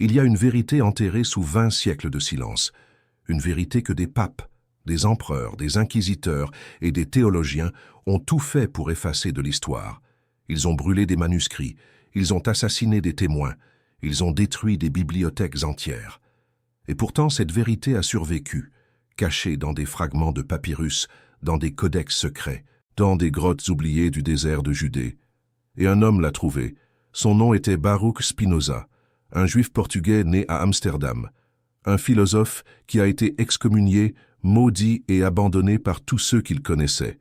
Il y a une vérité enterrée sous 20 siècles de silence, une vérité que des papes, des empereurs, des inquisiteurs et des théologiens ont tout fait pour effacer de l'histoire. Ils ont brûlé des manuscrits, ils ont assassiné des témoins, ils ont détruit des bibliothèques entières. Et pourtant cette vérité a survécu, cachée dans des fragments de papyrus, dans des codex secrets, dans des grottes oubliées du désert de Judée. Et un homme l'a trouvée. Son nom était Baruch Spinoza, un juif portugais né à Amsterdam, un philosophe qui a été excommunié, maudit et abandonné par tous ceux qu'il connaissait,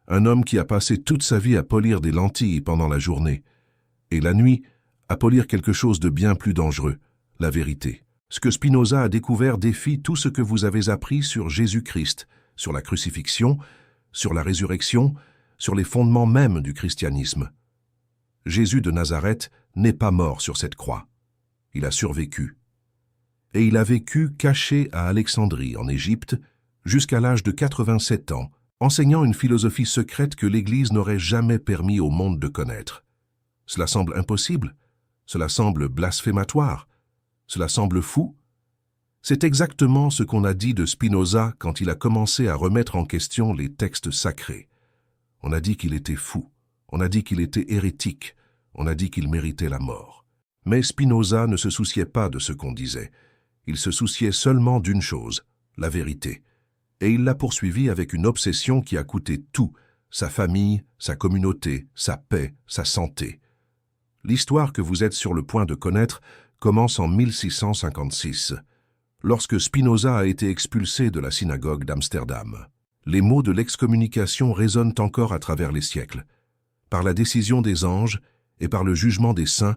un homme qui a passé toute sa vie à polir des lentilles pendant la journée, et la nuit, à polir quelque chose de bien plus dangereux, la vérité. Ce que Spinoza a découvert défie tout ce que vous avez appris sur Jésus-Christ, sur la crucifixion, sur la résurrection, sur les fondements mêmes du christianisme. Jésus de Nazareth n'est pas mort sur cette croix. Il a survécu. Et il a vécu caché à Alexandrie, en Égypte, jusqu'à l'âge de 87 ans, enseignant une philosophie secrète que l'Église n'aurait jamais permis au monde de connaître. Cela semble impossible, cela semble blasphématoire, cela semble fou. C'est exactement ce qu'on a dit de Spinoza quand il a commencé à remettre en question les textes sacrés. On a dit qu'il était fou, on a dit qu'il était hérétique, on a dit qu'il méritait la mort. Mais Spinoza ne se souciait pas de ce qu'on disait. Il se souciait seulement d'une chose, la vérité. Et il l'a poursuivi avec une obsession qui a coûté tout, sa famille, sa communauté, sa paix, sa santé. L'histoire que vous êtes sur le point de connaître commence en 1656, lorsque Spinoza a été expulsé de la synagogue d'Amsterdam. Les mots de l'excommunication résonnent encore à travers les siècles. Par la décision des anges et par le jugement des saints,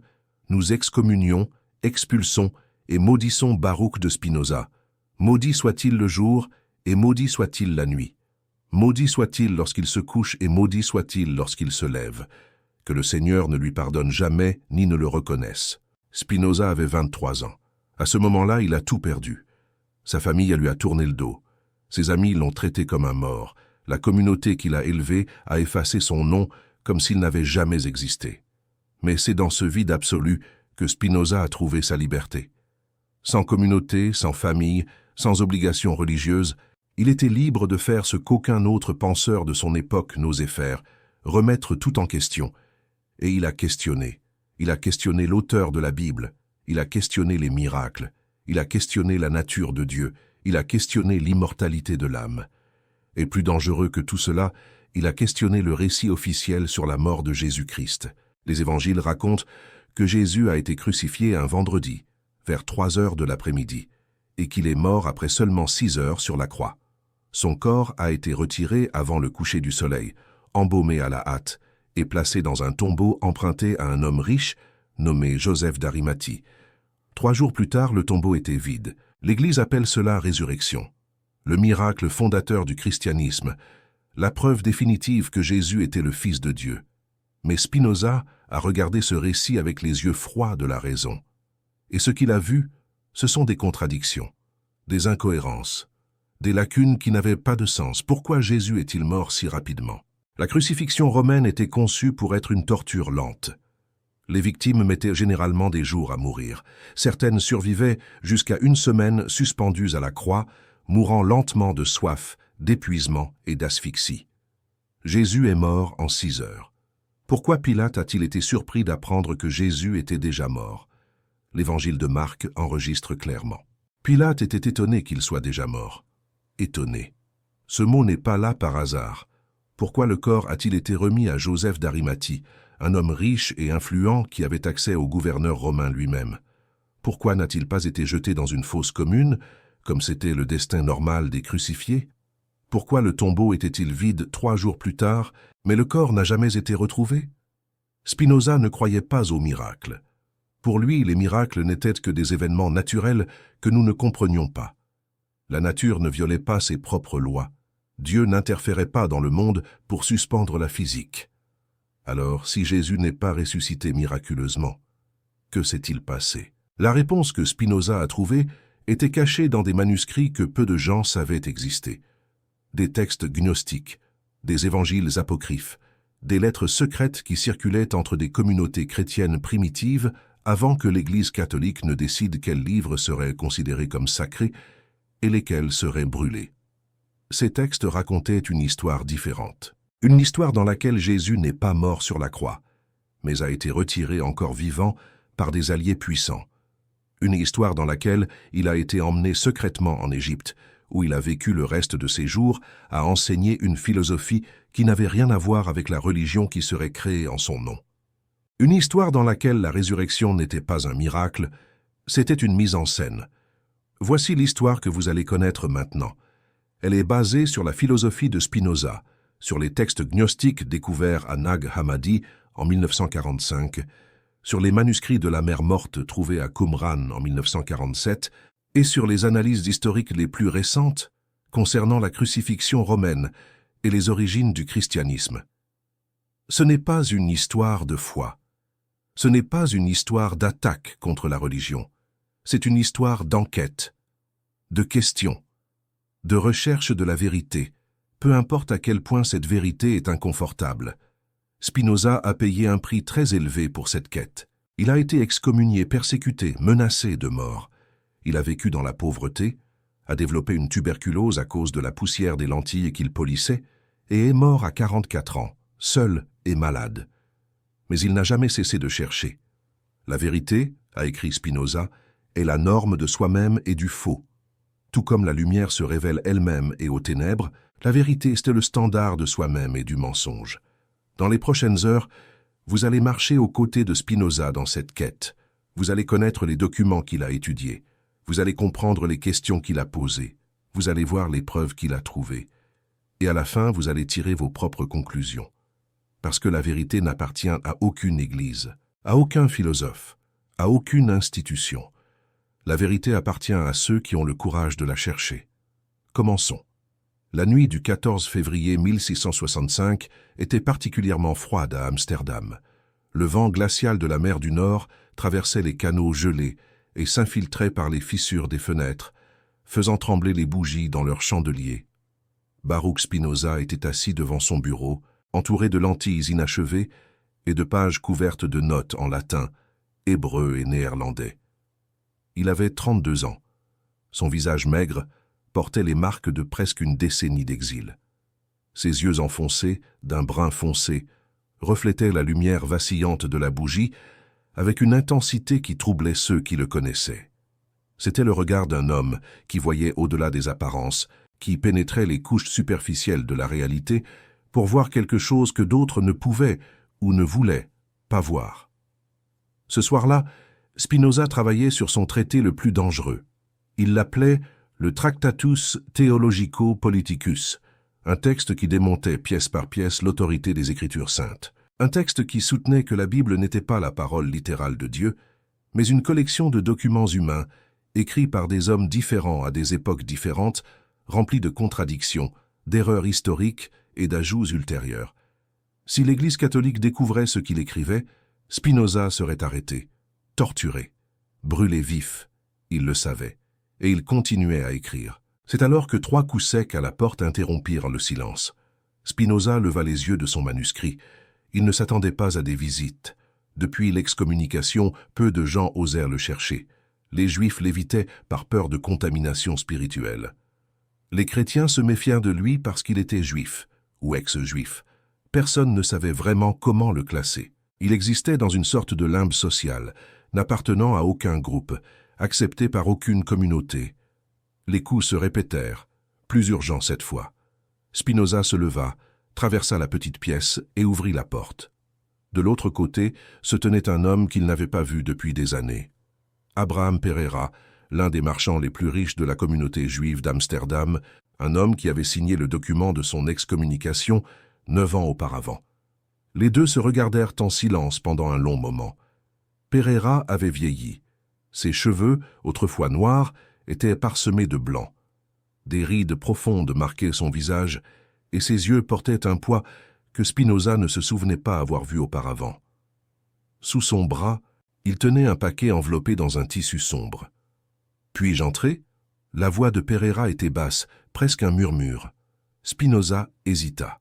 nous excommunions, expulsons et maudissons Baruch de Spinoza. Maudit soit-il le jour et maudit soit-il la nuit. Maudit soit-il lorsqu'il se couche et maudit soit-il lorsqu'il se lève. Que le Seigneur ne lui pardonne jamais ni ne le reconnaisse. Spinoza avait 23 ans. À ce moment-là, il a tout perdu. Sa famille lui a tourné le dos. Ses amis l'ont traité comme un mort. La communauté qu'il a élevée a effacé son nom comme s'il n'avait jamais existé. Mais c'est dans ce vide absolu que Spinoza a trouvé sa liberté. Sans communauté, sans famille, sans obligation religieuse, il était libre de faire ce qu'aucun autre penseur de son époque n'osait faire, remettre tout en question. Et il a questionné. Il a questionné l'auteur de la Bible. Il a questionné les miracles. Il a questionné la nature de Dieu. Il a questionné l'immortalité de l'âme. Et plus dangereux que tout cela, il a questionné le récit officiel sur la mort de Jésus-Christ. Les évangiles racontent que Jésus a été crucifié un vendredi, vers 3 heures de l'après-midi, et qu'il est mort après seulement 6 heures sur la croix. Son corps a été retiré avant le coucher du soleil, embaumé à la hâte, et placé dans un tombeau emprunté à un homme riche nommé Joseph d'Arimathie. 3 jours plus tard, le tombeau était vide. L'Église appelle cela résurrection. Le miracle fondateur du christianisme, la preuve définitive que Jésus était le Fils de Dieu. Mais Spinoza a regardé ce récit avec les yeux froids de la raison. Et ce qu'il a vu, ce sont des contradictions, des incohérences, des lacunes qui n'avaient pas de sens. Pourquoi Jésus est-il mort si rapidement? La crucifixion romaine était conçue pour être une torture lente. Les victimes mettaient généralement des jours à mourir. Certaines survivaient jusqu'à 1 semaine suspendues à la croix, mourant lentement de soif, d'épuisement et d'asphyxie. Jésus est mort en 6 heures. Pourquoi Pilate a-t-il été surpris d'apprendre que Jésus était déjà mort? L'évangile de Marc enregistre clairement. Pilate était étonné qu'il soit déjà mort. Étonné. Ce mot n'est pas là par hasard. Pourquoi le corps a-t-il été remis à Joseph d'Arimathie, un homme riche et influent qui avait accès au gouverneur romain lui-même? Pourquoi n'a-t-il pas été jeté dans une fosse commune, comme c'était le destin normal des crucifiés? Pourquoi le tombeau était-il vide 3 jours plus tard, mais le corps n'a jamais été retrouvé? Spinoza ne croyait pas aux miracles. Pour lui, les miracles n'étaient que des événements naturels que nous ne comprenions pas. La nature ne violait pas ses propres lois. Dieu n'interférait pas dans le monde pour suspendre la physique. Alors, si Jésus n'est pas ressuscité miraculeusement, que s'est-il passé? La réponse que Spinoza a trouvée était cachée dans des manuscrits que peu de gens savaient exister. Des textes gnostiques, des évangiles apocryphes, des lettres secrètes qui circulaient entre des communautés chrétiennes primitives avant que l'Église catholique ne décide quels livres seraient considérés comme sacrés et lesquels seraient brûlés. Ces textes racontaient une histoire différente. Une histoire dans laquelle Jésus n'est pas mort sur la croix, mais a été retiré encore vivant par des alliés puissants. Une histoire dans laquelle il a été emmené secrètement en Égypte, où il a vécu le reste de ses jours à enseigner une philosophie qui n'avait rien à voir avec la religion qui serait créée en son nom. Une histoire dans laquelle la résurrection n'était pas un miracle, c'était une mise en scène. Voici l'histoire que vous allez connaître maintenant. Elle est basée sur la philosophie de Spinoza, sur les textes gnostiques découverts à Nag Hammadi en 1945, sur les manuscrits de la mer morte trouvés à Qumran en 1947 et sur les analyses historiques les plus récentes concernant la crucifixion romaine et les origines du christianisme. Ce n'est pas une histoire de foi. Ce n'est pas une histoire d'attaque contre la religion. C'est une histoire d'enquête, de questions, de recherche de la vérité, peu importe à quel point cette vérité est inconfortable. Spinoza a payé un prix très élevé pour cette quête. Il a été excommunié, persécuté, menacé de mort. Il a vécu dans la pauvreté, a développé une tuberculose à cause de la poussière des lentilles qu'il polissait, et est mort à 44 ans, seul et malade. Mais il n'a jamais cessé de chercher. La vérité, a écrit Spinoza, est la norme de soi-même et du faux. Tout comme la lumière se révèle elle-même et aux ténèbres, la vérité est le standard de soi-même et du mensonge. Dans les prochaines heures, vous allez marcher aux côtés de Spinoza dans cette quête. Vous allez connaître les documents qu'il a étudiés. Vous allez comprendre les questions qu'il a posées. Vous allez voir les preuves qu'il a trouvées. Et à la fin, vous allez tirer vos propres conclusions. Parce que la vérité n'appartient à aucune église, à aucun philosophe, à aucune institution. La vérité appartient à ceux qui ont le courage de la chercher. Commençons. La nuit du 14 février 1665 était particulièrement froide à Amsterdam. Le vent glacial de la mer du Nord traversait les canaux gelés et s'infiltrait par les fissures des fenêtres, faisant trembler les bougies dans leurs chandeliers. Baruch Spinoza était assis devant son bureau, entouré de lentilles inachevées et de pages couvertes de notes en latin, hébreu et néerlandais. Il avait 32 ans. Son visage maigre portait les marques de presque une décennie d'exil. Ses yeux enfoncés, d'un brun foncé, reflétaient la lumière vacillante de la bougie avec une intensité qui troublait ceux qui le connaissaient. C'était le regard d'un homme qui voyait au-delà des apparences, qui pénétrait les couches superficielles de la réalité pour voir quelque chose que d'autres ne pouvaient ou ne voulaient pas voir. Ce soir-là, Spinoza travaillait sur son traité le plus dangereux. Il l'appelait le Tractatus Theologico-Politicus, un texte qui démontait pièce par pièce l'autorité des Écritures saintes. Un texte qui soutenait que la Bible n'était pas la parole littérale de Dieu, mais une collection de documents humains, écrits par des hommes différents à des époques différentes, remplis de contradictions, d'erreurs historiques et d'ajouts ultérieurs. Si l'Église catholique découvrait ce qu'il écrivait, Spinoza serait arrêté, torturé, brûlé vif. Il le savait, et il continuait à écrire. C'est alors que 3 coups secs à la porte interrompirent le silence. Spinoza leva les yeux de son manuscrit. Il ne s'attendait pas à des visites. Depuis l'excommunication, peu de gens osèrent le chercher. Les Juifs l'évitaient par peur de contamination spirituelle. Les chrétiens se méfièrent de lui parce qu'il était juif, ou ex-juif. Personne ne savait vraiment comment le classer. Il existait dans une sorte de limbe social, n'appartenant à aucun groupe, accepté par aucune communauté. Les coups se répétèrent, plus urgents cette fois. Spinoza se leva, traversa la petite pièce et ouvrit la porte. De l'autre côté se tenait un homme qu'il n'avait pas vu depuis des années. Abraham Pereira, l'un des marchands les plus riches de la communauté juive d'Amsterdam, un homme qui avait signé le document de son excommunication 9 ans auparavant. Les deux se regardèrent en silence pendant un long moment. Pereira avait vieilli. Ses cheveux, autrefois noirs, étaient parsemés de blanc. Des rides profondes marquaient son visage, et ses yeux portaient un poids que Spinoza ne se souvenait pas avoir vu auparavant. Sous son bras, il tenait un paquet enveloppé dans un tissu sombre. « Puis-je entrer » La voix de Pereira était basse, presque un murmure. Spinoza hésita.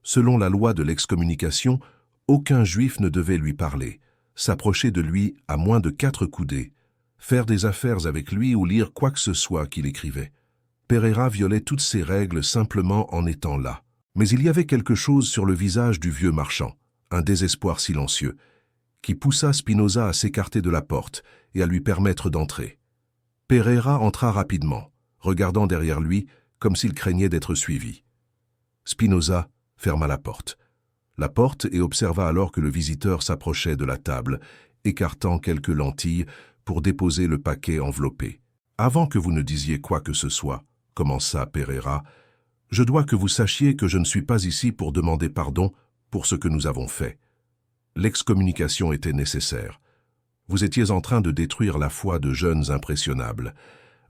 Selon la loi de l'excommunication, aucun juif ne devait lui parler. s'approcher de lui à moins de 4 coudées, faire des affaires avec lui ou lire quoi que ce soit qu'il écrivait. Pereira violait toutes ces règles simplement en étant là. Mais il y avait quelque chose sur le visage du vieux marchand, un désespoir silencieux, qui poussa Spinoza à s'écarter de la porte et à lui permettre d'entrer. Pereira entra rapidement, regardant derrière lui comme s'il craignait d'être suivi. Spinoza ferma la porte et observa alors que le visiteur s'approchait de la table, écartant quelques lentilles pour déposer le paquet enveloppé. « Avant que vous ne disiez quoi que ce soit, » commença Pereira, « je dois que vous sachiez que je ne suis pas ici pour demander pardon pour ce que nous avons fait. L'excommunication était nécessaire. Vous étiez en train de détruire la foi de jeunes impressionnables.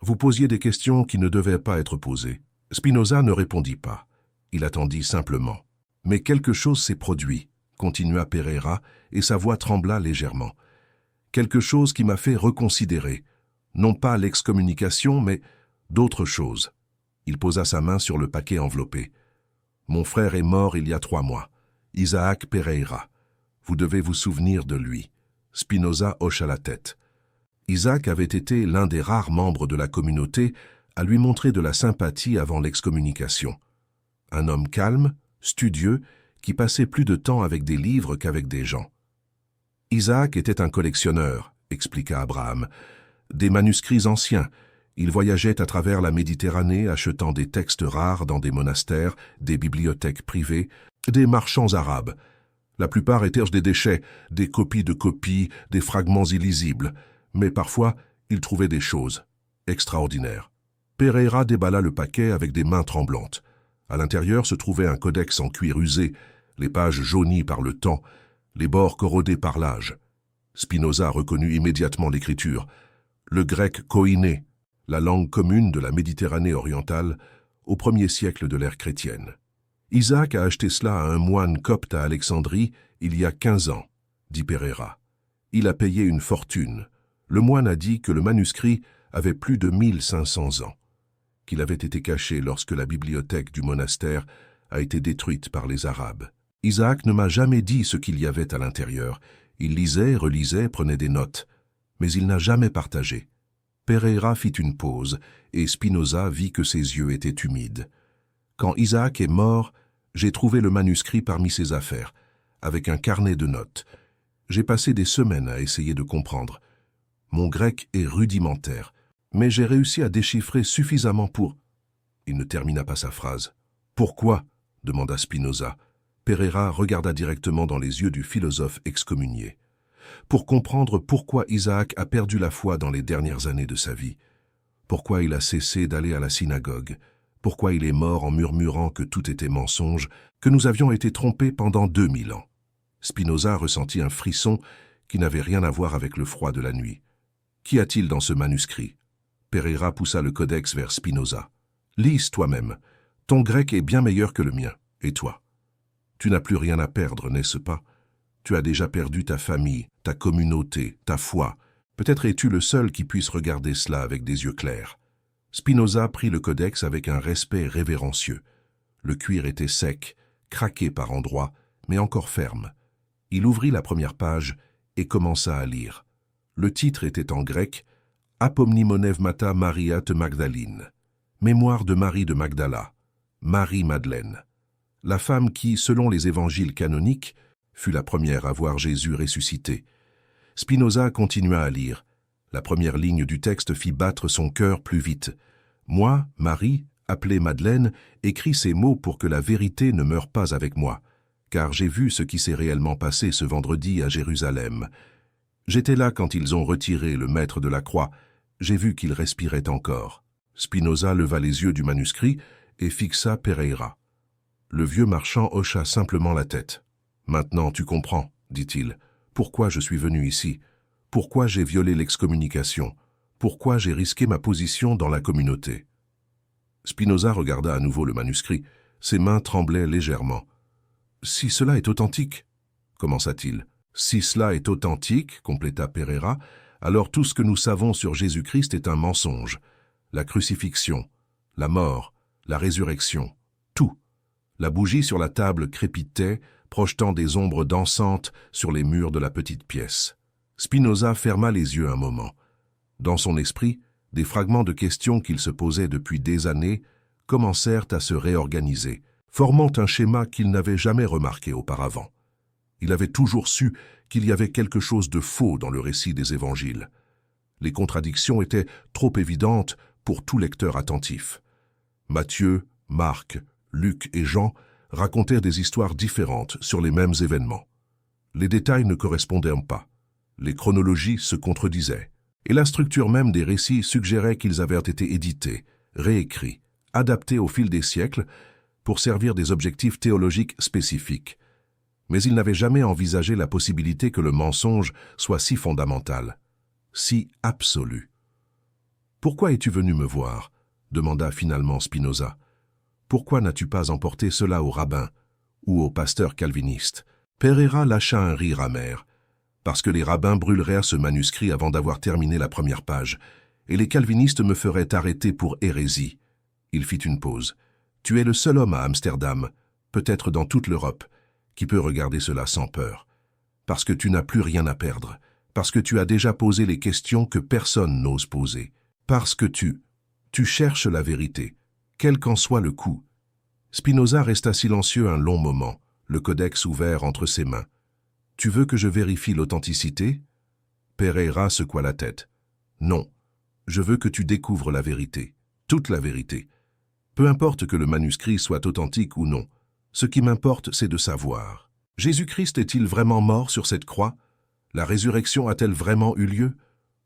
Vous posiez des questions qui ne devaient pas être posées. » Spinoza ne répondit pas. Il attendit simplement. « Mais quelque chose s'est produit, » continua Pereira, et sa voix trembla légèrement. « Quelque chose qui m'a fait reconsidérer, non pas l'excommunication, mais d'autres choses. » Il posa sa main sur le paquet enveloppé. « Mon frère est mort il y a 3 mois, Isaac Pereira. Vous devez vous souvenir de lui. » Spinoza hocha la tête. Isaac avait été l'un des rares membres de la communauté à lui montrer de la sympathie avant l'excommunication. Un homme calme, studieux, qui passait plus de temps avec des livres qu'avec des gens. Isaac était un collectionneur, expliqua Abraham, des manuscrits anciens. Il voyageait à travers la Méditerranée achetant des textes rares dans des monastères, des bibliothèques privées, des marchands arabes. La plupart étaient des déchets, des copies de copies, des fragments illisibles, mais parfois il trouvait des choses extraordinaires. Pereira déballa le paquet avec des mains tremblantes. À l'intérieur se trouvait un codex en cuir usé, les pages jaunies par le temps, les bords corrodés par l'âge. Spinoza reconnut immédiatement l'écriture, le grec koiné, la langue commune de la Méditerranée orientale, au 1er siècle de l'ère chrétienne. Isaac a acheté cela à un moine copte à Alexandrie il y a 15 ans, dit Pereira. Il a payé une fortune. Le moine a dit que le manuscrit avait plus de 1500 ans, qu'il avait été caché lorsque la bibliothèque du monastère a été détruite par les Arabes. Isaac ne m'a jamais dit ce qu'il y avait à l'intérieur. Il lisait, relisait, prenait des notes, mais il n'a jamais partagé. Pereira fit une pause, et Spinoza vit que ses yeux étaient humides. Quand Isaac est mort, j'ai trouvé le manuscrit parmi ses affaires, avec un carnet de notes. J'ai passé des semaines à essayer de comprendre. Mon grec est rudimentaire, mais j'ai réussi à déchiffrer suffisamment pour... Il ne termina pas sa phrase. « Pourquoi » demanda Spinoza. Pereira regarda directement dans les yeux du philosophe excommunié. Pour comprendre pourquoi Isaac a perdu la foi dans les dernières années de sa vie. Pourquoi il a cessé d'aller à la synagogue. Pourquoi il est mort en murmurant que tout était mensonge, que nous avions été trompés pendant 2000 ans. Spinoza ressentit un frisson qui n'avait rien à voir avec le froid de la nuit. Qu'y a-t-il dans ce manuscrit? Pereira poussa le codex vers Spinoza. Lise toi-même. Ton grec est bien meilleur que le mien. Et toi? Tu n'as plus rien à perdre, n'est-ce pas? Tu as déjà perdu ta famille, ta communauté, ta foi. Peut-être es-tu le seul qui puisse regarder cela avec des yeux clairs. Spinoza prit le codex avec un respect révérencieux. Le cuir était sec, craqué par endroits, mais encore ferme. Il ouvrit la première page et commença à lire. Le titre était en grec « Apomnimonevmata Maria te Magdalene » Mémoire de Marie de Magdala, Marie-Madeleine, la femme qui, selon les évangiles canoniques, fut la première à voir Jésus ressuscité. Spinoza continua à lire. La première ligne du texte fit battre son cœur plus vite. Moi, Marie, appelée Madeleine, écris ces mots pour que la vérité ne meure pas avec moi, car j'ai vu ce qui s'est réellement passé ce vendredi à Jérusalem. J'étais là quand ils ont retiré le maître de la croix. J'ai vu qu'il respirait encore. Spinoza leva les yeux du manuscrit et fixa Pereira. Le vieux marchand hocha simplement la tête. « Maintenant tu comprends, dit-il, pourquoi je suis venu ici, pourquoi j'ai violé l'excommunication, pourquoi j'ai risqué ma position dans la communauté. » Spinoza regarda à nouveau le manuscrit. Ses mains tremblaient légèrement. « Si cela est authentique, » commença-t-il. « Si cela est authentique, » compléta Pereira, « alors tout ce que nous savons sur Jésus-Christ est un mensonge. La crucifixion, la mort, la résurrection, tout. » La bougie sur la table crépitait, projetant des ombres dansantes sur les murs de la petite pièce. Spinoza ferma les yeux un moment. Dans son esprit, des fragments de questions qu'il se posait depuis des années commencèrent à se réorganiser, formant un schéma qu'il n'avait jamais remarqué auparavant. Il avait toujours su qu'il y avait quelque chose de faux dans le récit des évangiles. Les contradictions étaient trop évidentes pour tout lecteur attentif. Matthieu, Marc, Luc et Jean racontèrent des histoires différentes sur les mêmes événements. Les détails ne correspondaient pas. Les chronologies se contredisaient. Et la structure même des récits suggérait qu'ils avaient été édités, réécrits, adaptés au fil des siècles pour servir des objectifs théologiques spécifiques. Mais ils n'avaient jamais envisagé la possibilité que le mensonge soit si fondamental, si absolu. « Pourquoi es-tu venu me voir ?» demanda finalement Spinoza. « Pourquoi n'as-tu pas emporté cela au rabbin ou au pasteur calviniste ?» Pereira lâcha un rire amer. Parce que les rabbins brûleraient à ce manuscrit avant d'avoir terminé la première page, et les calvinistes me feraient arrêter pour hérésie. Il fit une pause. Tu es le seul homme à Amsterdam, peut-être dans toute l'Europe, qui peut regarder cela sans peur. Parce que tu n'as plus rien à perdre, parce que tu as déjà posé les questions que personne n'ose poser, parce que tu cherches la vérité, quel qu'en soit le coût. Spinoza resta silencieux un long moment, le codex ouvert entre ses mains. Tu veux que je vérifie l'authenticité ? Pereira secoua la tête. Non, je veux que tu découvres la vérité, toute la vérité. Peu importe que le manuscrit soit authentique ou non, ce qui m'importe, c'est de savoir. Jésus-Christ est-il vraiment mort sur cette croix ? La résurrection a-t-elle vraiment eu lieu ?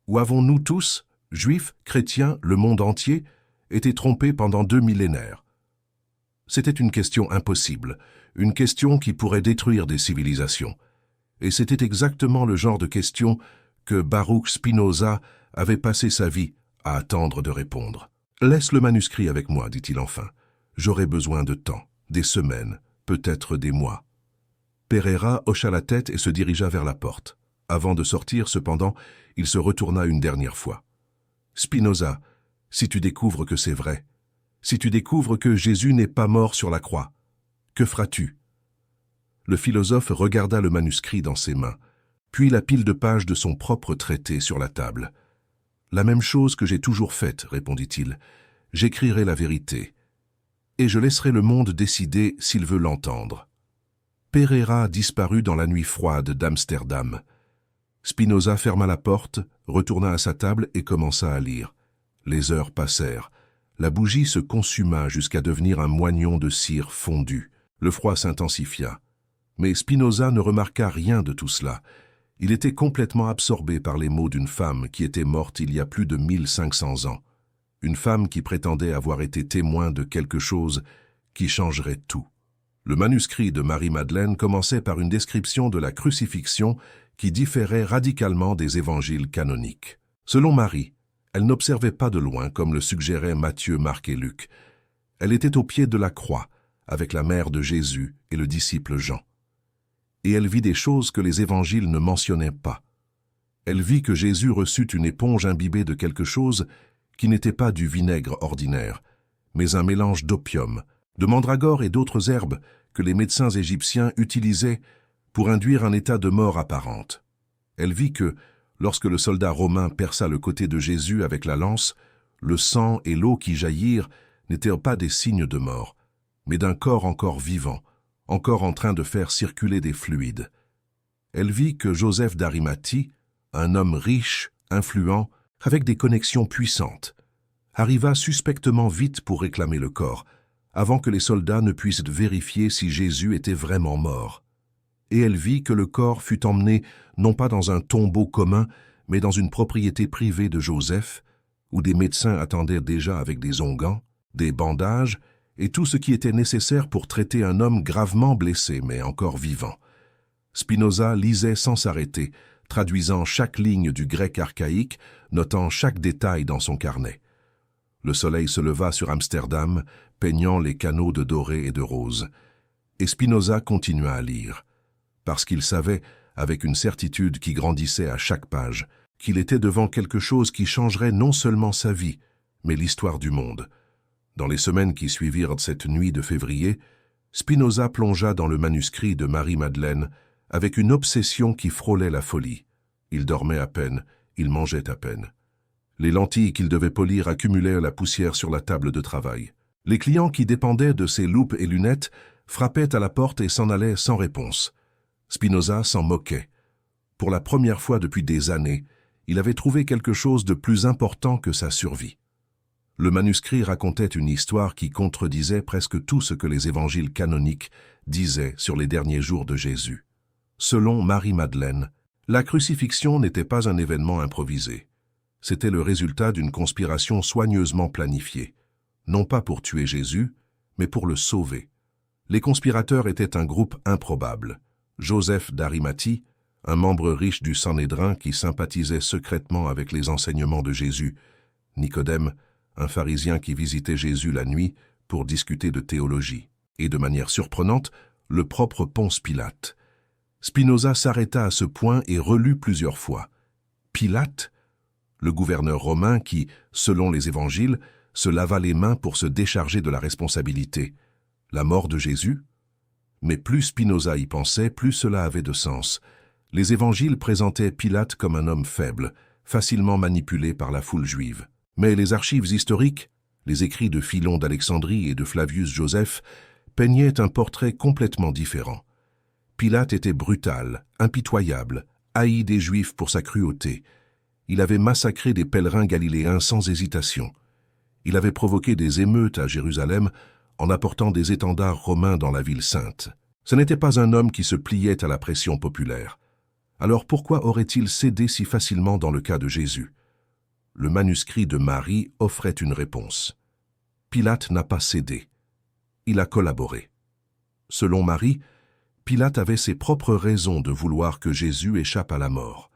Ou avons-nous tous, juifs, chrétiens, le monde entier, été trompés pendant 2 millénaires ? C'était une question impossible, une question qui pourrait détruire des civilisations. Et c'était exactement le genre de question que Baruch Spinoza avait passé sa vie à attendre de répondre. « Laisse le manuscrit avec moi, dit-il enfin. J'aurai besoin de temps, des semaines, peut-être des mois. » Pereira hocha la tête et se dirigea vers la porte. Avant de sortir, cependant, il se retourna une dernière fois. « Spinoza, si tu découvres que c'est vrai, si tu découvres que Jésus n'est pas mort sur la croix, que feras-tu » Le philosophe regarda le manuscrit dans ses mains, puis la pile de pages de son propre traité sur la table. « La même chose que j'ai toujours faite, répondit-il. J'écrirai la vérité, et je laisserai le monde décider s'il veut l'entendre. » Pereira disparut dans la nuit froide d'Amsterdam. Spinoza ferma la porte, retourna à sa table et commença à lire. Les heures passèrent. La bougie se consuma jusqu'à devenir un moignon de cire fondue. Le froid s'intensifia. Mais Spinoza ne remarqua rien de tout cela. Il était complètement absorbé par les mots d'une femme qui était morte il y a plus de 1500 ans. Une femme qui prétendait avoir été témoin de quelque chose qui changerait tout. Le manuscrit de Marie-Madeleine commençait par une description de la crucifixion qui différait radicalement des évangiles canoniques. Selon Marie, elle n'observait pas de loin comme le suggéraient Matthieu, Marc et Luc. Elle était au pied de la croix, avec la mère de Jésus et le disciple Jean. Et elle vit des choses que les évangiles ne mentionnaient pas. Elle vit que Jésus reçut une éponge imbibée de quelque chose qui n'était pas du vinaigre ordinaire, mais un mélange d'opium, de mandragore et d'autres herbes que les médecins égyptiens utilisaient pour induire un état de mort apparente. Elle vit que, lorsque le soldat romain perça le côté de Jésus avec la lance, le sang et l'eau qui jaillirent n'étaient pas des signes de mort, mais d'un corps encore vivant, encore en train de faire circuler des fluides. Elle vit que Joseph d'Arimathie, un homme riche, influent, avec des connexions puissantes, arriva suspectement vite pour réclamer le corps, avant que les soldats ne puissent vérifier si Jésus était vraiment mort. Et elle vit que le corps fut emmené non pas dans un tombeau commun, mais dans une propriété privée de Joseph, où des médecins attendaient déjà avec des onguents, des bandages, et tout ce qui était nécessaire pour traiter un homme gravement blessé mais encore vivant. Spinoza lisait sans s'arrêter, traduisant chaque ligne du grec archaïque, notant chaque détail dans son carnet. Le soleil se leva sur Amsterdam, peignant les canaux de doré et de rose. Et Spinoza continua à lire, parce qu'il savait, avec une certitude qui grandissait à chaque page, qu'il était devant quelque chose qui changerait non seulement sa vie, mais l'histoire du monde. Dans les semaines qui suivirent cette nuit de février, Spinoza plongea dans le manuscrit de Marie-Madeleine avec une obsession qui frôlait la folie. il dormait à peine, il mangeait à peine. Les lentilles qu'il devait polir accumulaient la poussière sur la table de travail. Les clients qui dépendaient de ses loupes et lunettes frappaient à la porte et s'en allaient sans réponse. Spinoza s'en moquait. Pour la première fois depuis des années, il avait trouvé quelque chose de plus important que sa survie. Le manuscrit racontait une histoire qui contredisait presque tout ce que les évangiles canoniques disaient sur les derniers jours de Jésus. Selon Marie-Madeleine, la crucifixion n'était pas un événement improvisé. C'était le résultat d'une conspiration soigneusement planifiée, non pas pour tuer Jésus, mais pour le sauver. Les conspirateurs étaient un groupe improbable. Joseph d'Arimathie, un membre riche du Sanhédrin qui sympathisait secrètement avec les enseignements de Jésus. Nicodème, un pharisien qui visitait Jésus la nuit pour discuter de théologie. Et de manière surprenante, le propre Ponce Pilate. Spinoza s'arrêta à ce point et relut plusieurs fois. Pilate, le gouverneur romain qui, selon les évangiles, se lava les mains pour se décharger de la responsabilité. La mort de Jésus? Mais plus Spinoza y pensait, plus cela avait de sens. Les évangiles présentaient Pilate comme un homme faible, facilement manipulé par la foule juive. Mais les archives historiques, les écrits de Philon d'Alexandrie et de Flavius Joseph, peignaient un portrait complètement différent. Pilate était brutal, impitoyable, haï des Juifs pour sa cruauté. Il avait massacré des pèlerins galiléens sans hésitation. Il avait provoqué des émeutes à Jérusalem en apportant des étendards romains dans la ville sainte. Ce n'était pas un homme qui se pliait à la pression populaire. Alors pourquoi aurait-il cédé si facilement dans le cas de Jésus? Le manuscrit de Marie offrait une réponse. Pilate n'a pas cédé. Il a collaboré. Selon Marie, Pilate avait ses propres raisons de vouloir que Jésus échappe à la mort.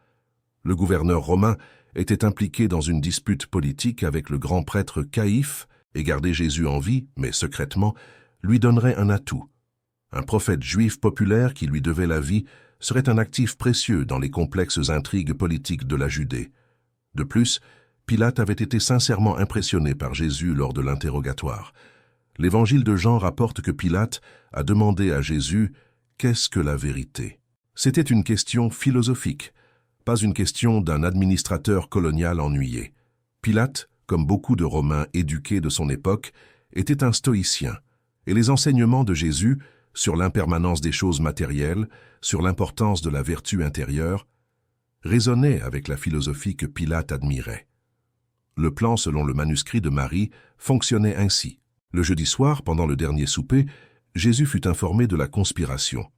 Le gouverneur romain était impliqué dans une dispute politique avec le grand prêtre Caïphe et garder Jésus en vie, mais secrètement, lui donnerait un atout. Un prophète juif populaire qui lui devait la vie serait un actif précieux dans les complexes intrigues politiques de la Judée. De plus, Pilate avait été sincèrement impressionné par Jésus lors de l'interrogatoire. L'évangile de Jean rapporte que Pilate a demandé à Jésus « Qu'est-ce que la vérité ?» C'était une question philosophique, pas une question d'un administrateur colonial ennuyé. Pilate, comme beaucoup de Romains éduqués de son époque, était un stoïcien, et les enseignements de Jésus sur l'impermanence des choses matérielles, sur l'importance de la vertu intérieure, résonnaient avec la philosophie que Pilate admirait. Le plan, selon le manuscrit de Marie, fonctionnait ainsi. Le jeudi soir, pendant le dernier souper, Jésus fut informé de la conspiration.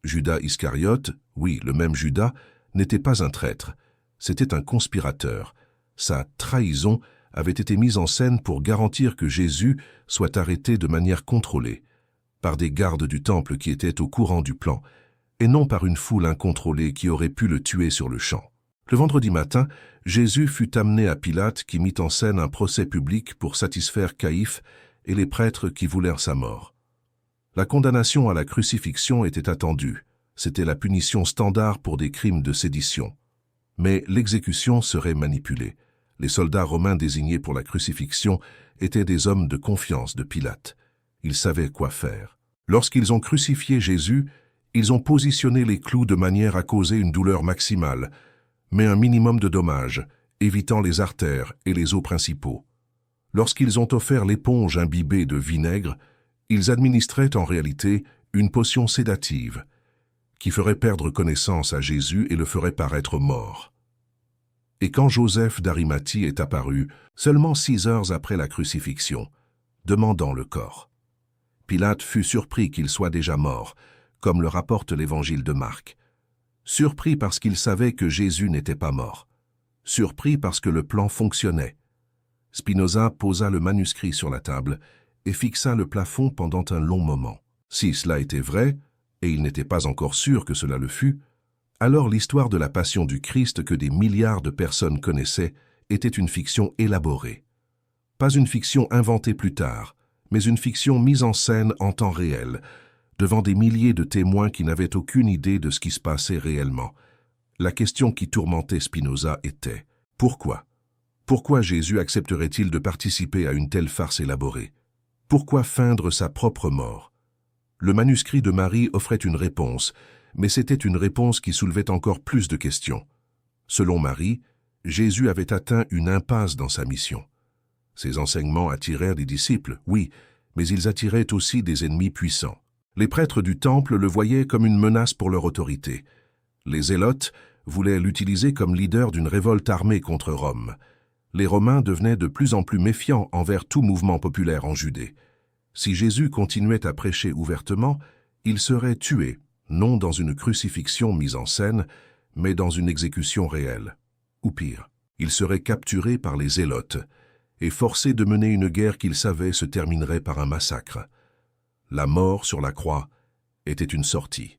Judas Iscariote, oui, le même Judas, n'était pas un traître, c'était un conspirateur. Sa trahison avait été mise en scène pour garantir que Jésus soit arrêté de manière contrôlée, par des gardes du temple qui étaient au courant du plan, et non par une foule incontrôlée qui aurait pu le tuer sur le champ. Le vendredi matin, Jésus fut amené à Pilate qui mit en scène un procès public pour satisfaire Caïphe et les prêtres qui voulèrent sa mort. La condamnation à la crucifixion était attendue. C'était la punition standard pour des crimes de sédition. Mais l'exécution serait manipulée. Les soldats romains désignés pour la crucifixion étaient des hommes de confiance de Pilate. Ils savaient quoi faire. Lorsqu'ils ont crucifié Jésus, ils ont positionné les clous de manière à causer une douleur maximale, mais un minimum de dommages, évitant les artères et les os principaux. Lorsqu'ils ont offert l'éponge imbibée de vinaigre, ils administraient en réalité une potion sédative qui ferait perdre connaissance à Jésus et le ferait paraître mort. Et quand Joseph d'Arimathie est apparu, seulement 6 heures après la crucifixion, demandant le corps, Pilate fut surpris qu'il soit déjà mort, comme le rapporte l'évangile de Marc. Surpris parce qu'il savait que Jésus n'était pas mort. Surpris parce que le plan fonctionnait. Spinoza posa le manuscrit sur la table et fixa le plafond pendant un long moment. Si cela était vrai, et il n'était pas encore sûr que cela le fût, alors l'histoire de la passion du Christ que des milliards de personnes connaissaient était une fiction élaborée. Pas une fiction inventée plus tard, mais une fiction mise en scène en temps réel, devant des milliers de témoins qui n'avaient aucune idée de ce qui se passait réellement. La question qui tourmentait Spinoza était « Pourquoi ? Pourquoi Jésus accepterait-il de participer à une telle farce élaborée? Pourquoi feindre sa propre mort ?» Le manuscrit de Marie offrait une réponse, mais c'était une réponse qui soulevait encore plus de questions. Selon Marie, Jésus avait atteint une impasse dans sa mission. Ses enseignements attirèrent des disciples, oui, mais ils attiraient aussi des ennemis puissants. Les prêtres du temple le voyaient comme une menace pour leur autorité. Les zélotes voulaient l'utiliser comme leader d'une révolte armée contre Rome. Les Romains devenaient de plus en plus méfiants envers tout mouvement populaire en Judée. Si Jésus continuait à prêcher ouvertement, il serait tué, non dans une crucifixion mise en scène, mais dans une exécution réelle. Ou pire, il serait capturé par les zélotes et forcé de mener une guerre qu'il savait se terminerait par un massacre. La mort sur la croix était une sortie,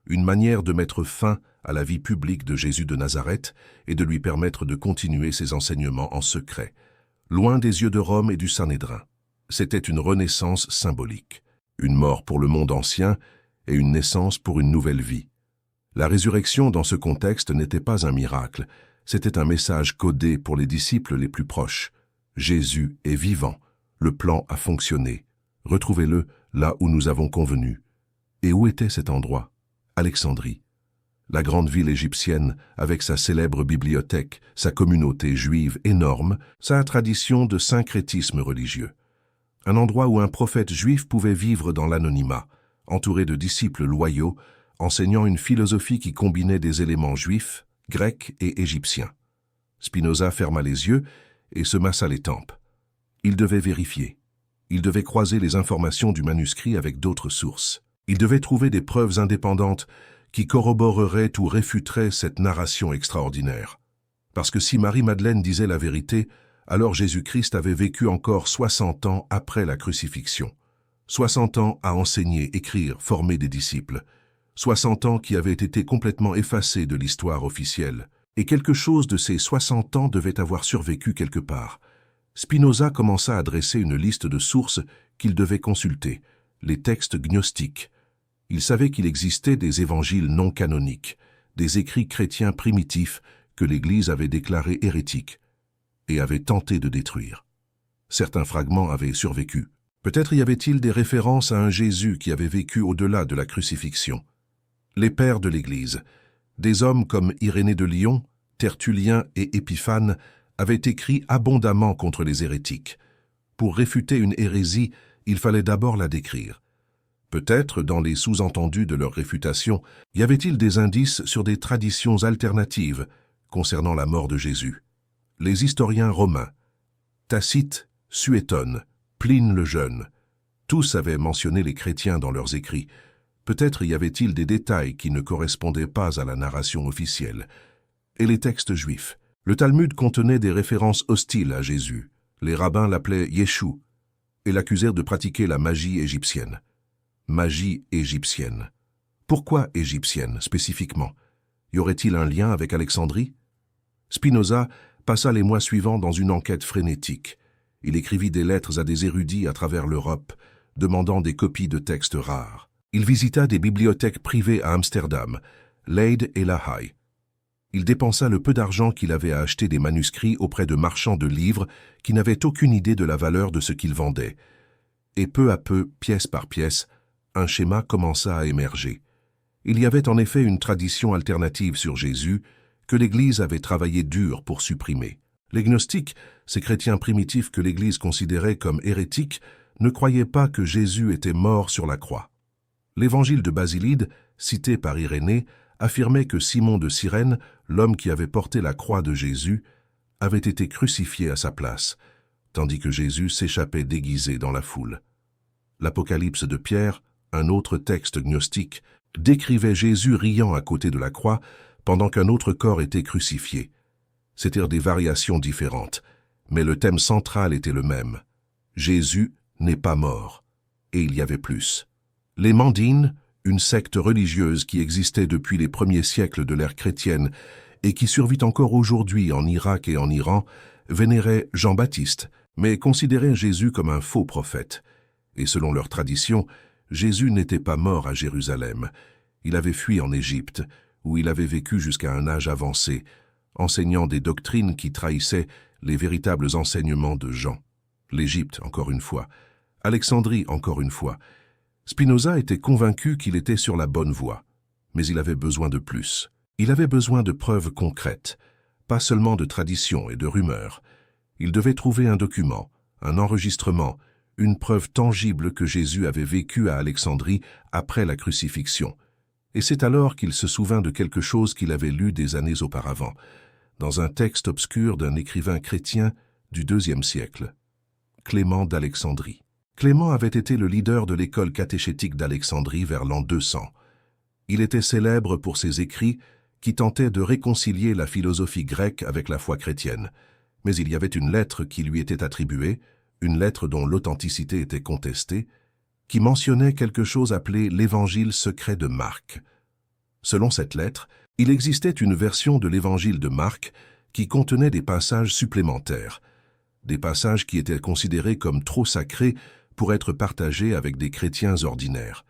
une manière de mettre fin à la vie publique de Jésus de Nazareth et de lui permettre de continuer ses enseignements en secret, loin des yeux de Rome et du Sanhédrin. C'était une renaissance symbolique, une mort pour le monde ancien et une naissance pour une nouvelle vie. La résurrection dans ce contexte n'était pas un miracle, c'était un message codé pour les disciples les plus proches. Jésus est vivant, le plan a fonctionné. Retrouvez-le là où nous avons convenu. Et où était cet endroit? Alexandrie. La grande ville égyptienne, avec sa célèbre bibliothèque, sa communauté juive énorme, sa tradition de syncrétisme religieux. Un endroit où un prophète juif pouvait vivre dans l'anonymat, entouré de disciples loyaux, enseignant une philosophie qui combinait des éléments juifs, grecs et égyptiens. Spinoza ferma les yeux et se massa les tempes. Il devait vérifier. Il devait croiser les informations du manuscrit avec d'autres sources. Il devait trouver des preuves indépendantes qui corroboreraient ou réfuteraient cette narration extraordinaire. Parce que si Marie-Madeleine disait la vérité, alors Jésus-Christ avait vécu encore 60 ans après la crucifixion. 60 ans à enseigner, écrire, former des disciples. 60 ans qui avaient été complètement effacés de l'histoire officielle. Et quelque chose de ces 60 ans devait avoir survécu quelque part. Spinoza commença à dresser une liste de sources qu'il devait consulter, les textes gnostiques. Il savait qu'il existait des évangiles non canoniques, des écrits chrétiens primitifs que l'Église avait déclarés hérétiques et avait tenté de détruire. Certains fragments avaient survécu. Peut-être y avait-il des références à un Jésus qui avait vécu au-delà de la crucifixion. Les pères de l'Église, des hommes comme Irénée de Lyon, Tertullien et Épiphane, avaient écrit abondamment contre les hérétiques. Pour réfuter une hérésie, il fallait d'abord la décrire. Peut-être, dans les sous-entendus de leur réfutation, y avait-il des indices sur des traditions alternatives concernant la mort de Jésus. Les historiens romains, Tacite, Suétone, Pline le Jeune, tous avaient mentionné les chrétiens dans leurs écrits. Peut-être y avait-il des détails qui ne correspondaient pas à la narration officielle. Et les textes juifs. Le Talmud contenait des références hostiles à Jésus. Les rabbins l'appelaient Yeshua et l'accusèrent de pratiquer la magie égyptienne. Magie égyptienne. Pourquoi égyptienne, spécifiquement? Y aurait-il un lien avec Alexandrie? Spinoza passa les mois suivants dans une enquête frénétique. Il écrivit des lettres à des érudits à travers l'Europe, demandant des copies de textes rares. Il visita des bibliothèques privées à Amsterdam, Leyde et La Haye. Il dépensa le peu d'argent qu'il avait à acheter des manuscrits auprès de marchands de livres qui n'avaient aucune idée de la valeur de ce qu'ils vendaient. Et peu à peu, pièce par pièce, un schéma commença à émerger. Il y avait en effet une tradition alternative sur Jésus que l'Église avait travaillé dur pour supprimer. Les gnostiques, ces chrétiens primitifs que l'Église considérait comme hérétiques, ne croyaient pas que Jésus était mort sur la croix. L'évangile de Basilide, cité par Irénée, affirmait que Simon de Cyrène, l'homme qui avait porté la croix de Jésus, avait été crucifié à sa place, tandis que Jésus s'échappait déguisé dans la foule. L'Apocalypse de Pierre, un autre texte gnostique, décrivait Jésus riant à côté de la croix pendant qu'un autre corps était crucifié. C'étaient des variations différentes, mais le thème central était le même. Jésus n'est pas mort. Et il y avait plus. Les Mandines, une secte religieuse qui existait depuis les premiers siècles de l'ère chrétienne et qui survit encore aujourd'hui en Irak et en Iran, vénéraient Jean-Baptiste, mais considéraient Jésus comme un faux prophète. Et selon leur tradition, Jésus n'était pas mort à Jérusalem. Il avait fui en Égypte, où il avait vécu jusqu'à un âge avancé, enseignant des doctrines qui trahissaient les véritables enseignements de Jean. L'Égypte, encore une fois. Alexandrie, encore une fois. Spinoza était convaincu qu'il était sur la bonne voie, mais il avait besoin de plus. Il avait besoin de preuves concrètes, pas seulement de traditions et de rumeurs. Il devait trouver un document, un enregistrement, une preuve tangible que Jésus avait vécu à Alexandrie après la crucifixion. Et c'est alors qu'il se souvint de quelque chose qu'il avait lu des années auparavant, dans un texte obscur d'un écrivain chrétien du IIe siècle, Clément d'Alexandrie. Clément avait été le leader de l'école catéchétique d'Alexandrie vers l'an 200. Il était célèbre pour ses écrits qui tentaient de réconcilier la philosophie grecque avec la foi chrétienne. Mais il y avait une lettre qui lui était attribuée, une lettre dont l'authenticité était contestée, qui mentionnait quelque chose appelé l'Évangile secret de Marc. Selon cette lettre, il existait une version de l'Évangile de Marc qui contenait des passages supplémentaires, des passages qui étaient considérés comme trop sacrés pour être partagés avec des chrétiens ordinaires.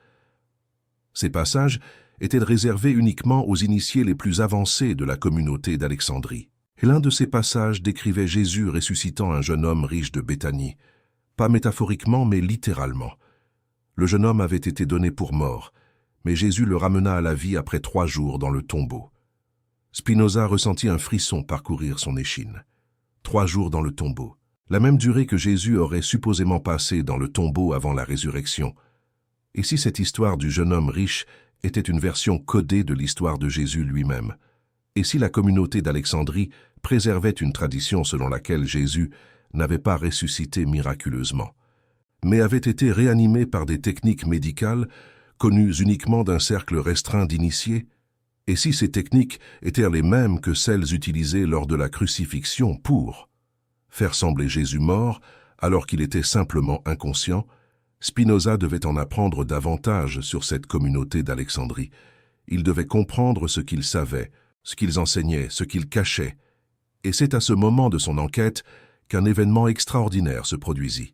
Ces passages étaient réservés uniquement aux initiés les plus avancés de la communauté d'Alexandrie. Et l'un de ces passages décrivait Jésus ressuscitant un jeune homme riche de Béthanie, pas métaphoriquement mais littéralement. Le jeune homme avait été donné pour mort, mais Jésus le ramena à la vie après 3 jours dans le tombeau. Spinoza ressentit un frisson parcourir son échine. 3 jours dans le tombeau, la même durée que Jésus aurait supposément passé dans le tombeau avant la résurrection. Et si cette histoire du jeune homme riche était une version codée de l'histoire de Jésus lui-même? Et si la communauté d'Alexandrie préservait une tradition selon laquelle Jésus n'avait pas ressuscité miraculeusement, mais avait été réanimé par des techniques médicales connues uniquement d'un cercle restreint d'initiés? Et si ces techniques étaient les mêmes que celles utilisées lors de la crucifixion pour faire sembler Jésus mort alors qu'il était simplement inconscient, Spinoza devait en apprendre davantage sur cette communauté d'Alexandrie. Il devait comprendre ce qu'ils savaient, ce qu'ils enseignaient, ce qu'ils cachaient. Et c'est à ce moment de son enquête qu'un événement extraordinaire se produisit.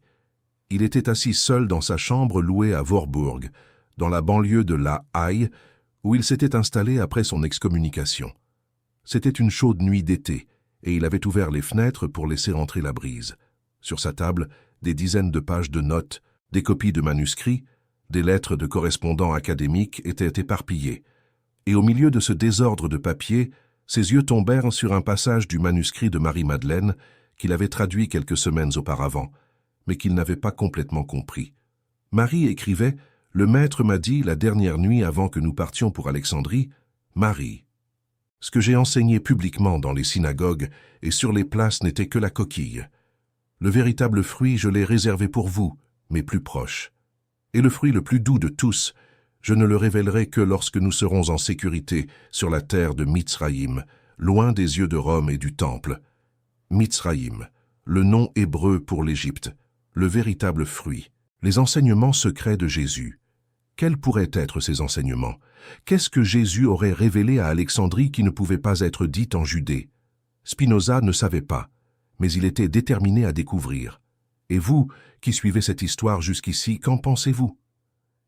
Il était assis seul dans sa chambre louée à Voorburg, dans la banlieue de La Haye, où il s'était installé après son excommunication. C'était une chaude nuit d'été, et il avait ouvert les fenêtres pour laisser entrer la brise. Sur sa table, des dizaines de pages de notes, des copies de manuscrits, des lettres de correspondants académiques étaient éparpillées. Et au milieu de ce désordre de papier, ses yeux tombèrent sur un passage du manuscrit de Marie-Madeleine qu'il avait traduit quelques semaines auparavant, mais qu'il n'avait pas complètement compris. Marie écrivait « Le maître m'a dit la dernière nuit avant que nous partions pour Alexandrie, Marie. Ce que j'ai enseigné publiquement dans les synagogues et sur les places n'était que la coquille. Le véritable fruit, je l'ai réservé pour vous, mes plus proches. Et le fruit le plus doux de tous, je ne le révélerai que lorsque nous serons en sécurité sur la terre de Mitzraïm, loin des yeux de Rome et du Temple. Mitzraïm, le nom hébreu pour l'Égypte, le véritable fruit, les enseignements secrets de Jésus. Quels pourraient être ces enseignements? Qu'est-ce que Jésus aurait révélé à Alexandrie qui ne pouvait pas être dit en Judée? Spinoza ne savait pas, mais il était déterminé à découvrir. Et vous, qui suivez cette histoire jusqu'ici, qu'en pensez-vous?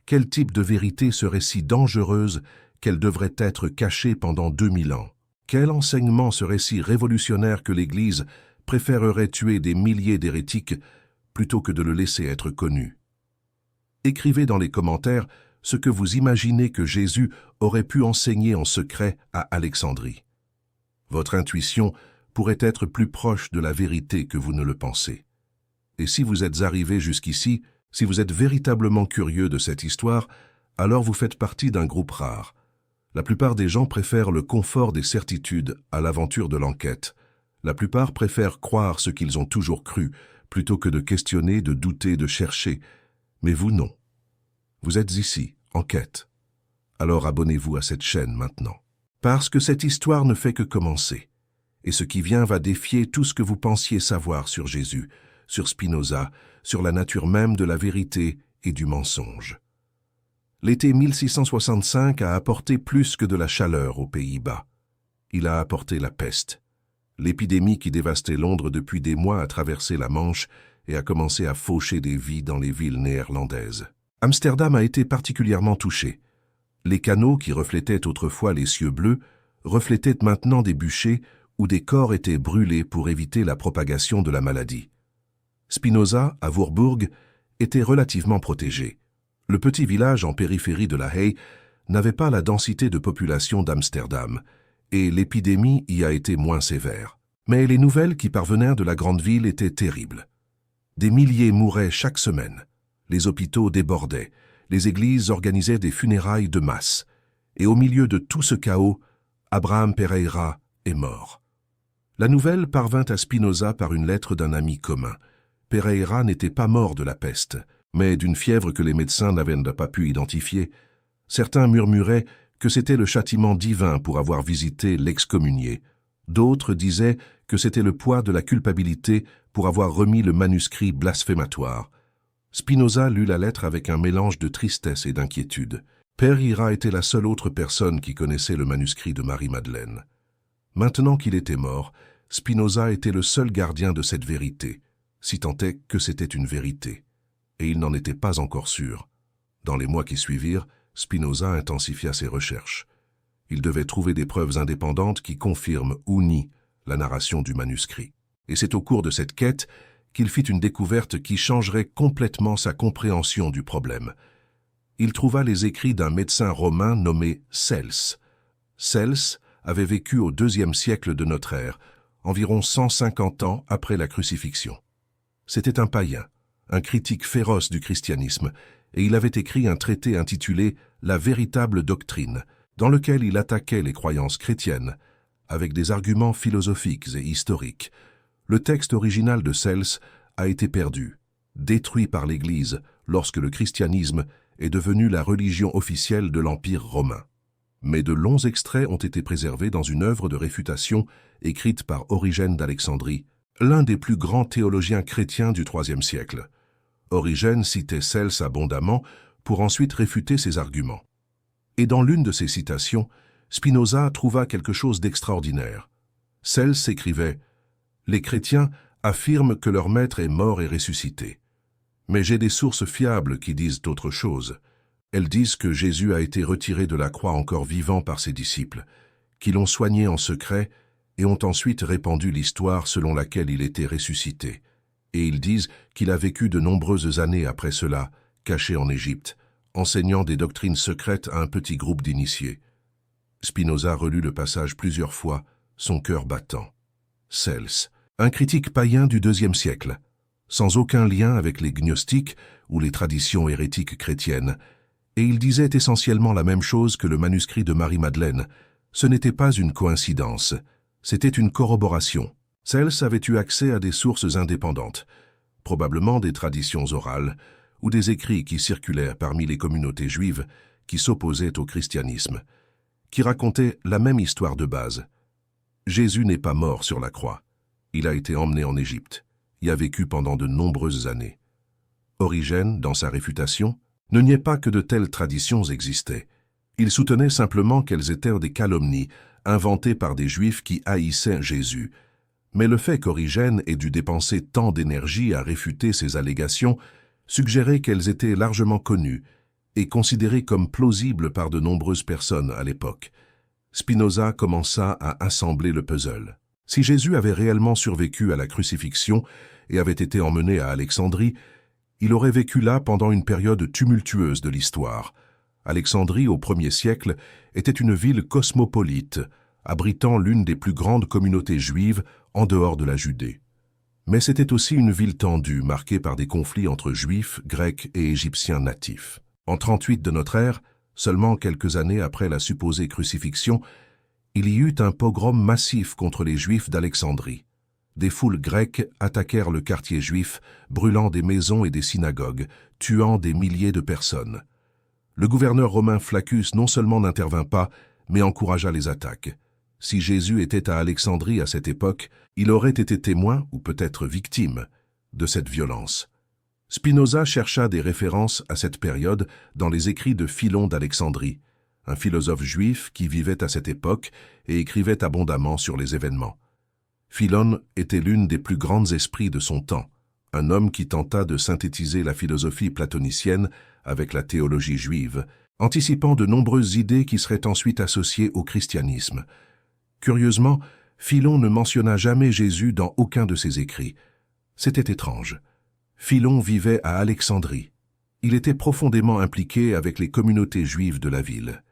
Quel type de vérité serait si dangereuse qu'elle devrait être cachée pendant 2000 ans? Quel enseignement serait si révolutionnaire que l'Église préférerait tuer des milliers d'hérétiques plutôt que de le laisser être connu? Écrivez dans les commentaires ce que vous imaginez que Jésus aurait pu enseigner en secret à Alexandrie. Votre intuition pourrait être plus proche de la vérité que vous ne le pensez. Et si vous êtes arrivé jusqu'ici, si vous êtes véritablement curieux de cette histoire, alors vous faites partie d'un groupe rare. La plupart des gens préfèrent le confort des certitudes à l'aventure de l'enquête. La plupart préfèrent croire ce qu'ils ont toujours cru, plutôt que de questionner, de douter, de chercher. Mais vous, non. Vous êtes ici, en quête. Alors abonnez-vous à cette chaîne maintenant. Parce que cette histoire ne fait que commencer. Et ce qui vient va défier tout ce que vous pensiez savoir sur Jésus, sur Spinoza, sur la nature même de la vérité et du mensonge. L'été 1665 a apporté plus que de la chaleur aux Pays-Bas. Il a apporté la peste. L'épidémie qui dévastait Londres depuis des mois a traversé la Manche et a commencé à faucher des vies dans les villes néerlandaises. Amsterdam a été particulièrement touché. Les canaux qui reflétaient autrefois les cieux bleus reflétaient maintenant des bûchers où des corps étaient brûlés pour éviter la propagation de la maladie. Spinoza, à Voorburg, était relativement protégé. Le petit village en périphérie de La Haye n'avait pas la densité de population d'Amsterdam, et l'épidémie y a été moins sévère. Mais les nouvelles qui parvenaient de la grande ville étaient terribles. Des milliers mouraient chaque semaine. Les hôpitaux débordaient. Les églises organisaient des funérailles de masse. Et au milieu de tout ce chaos, Abraham Pereira est mort. La nouvelle parvint à Spinoza par une lettre d'un ami commun. Pereira n'était pas mort de la peste, mais d'une fièvre que les médecins n'avaient pas pu identifier. Certains murmuraient que c'était le châtiment divin pour avoir visité l'excommunié. D'autres disaient que c'était le poids de la culpabilité pour avoir remis le manuscrit blasphématoire. Spinoza lut la lettre avec un mélange de tristesse et d'inquiétude. Pereira était la seule autre personne qui connaissait le manuscrit de Marie-Madeleine. Maintenant qu'il était mort, Spinoza était le seul gardien de cette vérité, si tant est que c'était une vérité. Et il n'en était pas encore sûr. Dans les mois qui suivirent, Spinoza intensifia ses recherches. Il devait trouver des preuves indépendantes qui confirment ou nient la narration du manuscrit. Et c'est au cours de cette quête qu'il fit une découverte qui changerait complètement sa compréhension du problème. Il trouva les écrits d'un médecin romain nommé Cels. Cels avait vécu au IIe siècle de notre ère, environ 150 ans après la crucifixion. C'était un païen, un critique féroce du christianisme, et il avait écrit un traité intitulé « La véritable doctrine », dans lequel il attaquait les croyances chrétiennes, avec des arguments philosophiques et historiques. Le texte original de Cels a été perdu, détruit par l'Église lorsque le christianisme est devenu la religion officielle de l'Empire romain. Mais de longs extraits ont été préservés dans une œuvre de réfutation écrite par Origène d'Alexandrie, l'un des plus grands théologiens chrétiens du IIIe siècle. Origène citait Cels abondamment pour ensuite réfuter ses arguments. Et dans l'une de ses citations, Spinoza trouva quelque chose d'extraordinaire. Cels écrivait « Les chrétiens affirment que leur maître est mort et ressuscité. Mais j'ai des sources fiables qui disent autre chose. Elles disent que Jésus a été retiré de la croix encore vivant par ses disciples, qui l'ont soigné en secret et ont ensuite répandu l'histoire selon laquelle il était ressuscité. Et ils disent qu'il a vécu de nombreuses années après cela, caché en Égypte, enseignant des doctrines secrètes à un petit groupe d'initiés. » Spinoza relut le passage plusieurs fois, son cœur battant. Cels, un critique païen du IIe siècle, sans aucun lien avec les gnostiques ou les traditions hérétiques chrétiennes, et il disait essentiellement la même chose que le manuscrit de Marie-Madeleine. Ce n'était pas une coïncidence, c'était une corroboration. Cels avait eu accès à des sources indépendantes, probablement des traditions orales ou des écrits qui circulèrent parmi les communautés juives qui s'opposaient au christianisme, qui racontaient la même histoire de base. Jésus n'est pas mort sur la croix. Il a été emmené en Égypte, y a vécu pendant de nombreuses années. Origène, dans sa réfutation, ne niait pas que de telles traditions existaient. Il soutenait simplement qu'elles étaient des calomnies inventées par des Juifs qui haïssaient Jésus. Mais le fait qu'Origène ait dû dépenser tant d'énergie à réfuter ces allégations suggérait qu'elles étaient largement connues et considérées comme plausibles par de nombreuses personnes à l'époque. Spinoza commença à assembler le puzzle. Si Jésus avait réellement survécu à la crucifixion et avait été emmené à Alexandrie, il aurait vécu là pendant une période tumultueuse de l'histoire. Alexandrie, au 1er siècle, était une ville cosmopolite, abritant l'une des plus grandes communautés juives en dehors de la Judée. Mais c'était aussi une ville tendue, marquée par des conflits entre Juifs, Grecs et Égyptiens natifs. En 38 de notre ère, seulement quelques années après la supposée crucifixion, il y eut un pogrom massif contre les Juifs d'Alexandrie. Des foules grecques attaquèrent le quartier juif, brûlant des maisons et des synagogues, tuant des milliers de personnes. Le gouverneur romain Flaccus non seulement n'intervint pas, mais encouragea les attaques. Si Jésus était à Alexandrie à cette époque, il aurait été témoin, ou peut-être victime, de cette violence. Spinoza chercha des références à cette période dans les écrits de Philon d'Alexandrie, un philosophe juif qui vivait à cette époque et écrivait abondamment sur les événements. Philon était l'une des plus grands esprits de son temps, un homme qui tenta de synthétiser la philosophie platonicienne avec la théologie juive, anticipant de nombreuses idées qui seraient ensuite associées au christianisme. Curieusement, Philon ne mentionna jamais Jésus dans aucun de ses écrits. C'était étrange. Philon vivait à Alexandrie. Il était profondément impliqué avec les communautés juives de la ville.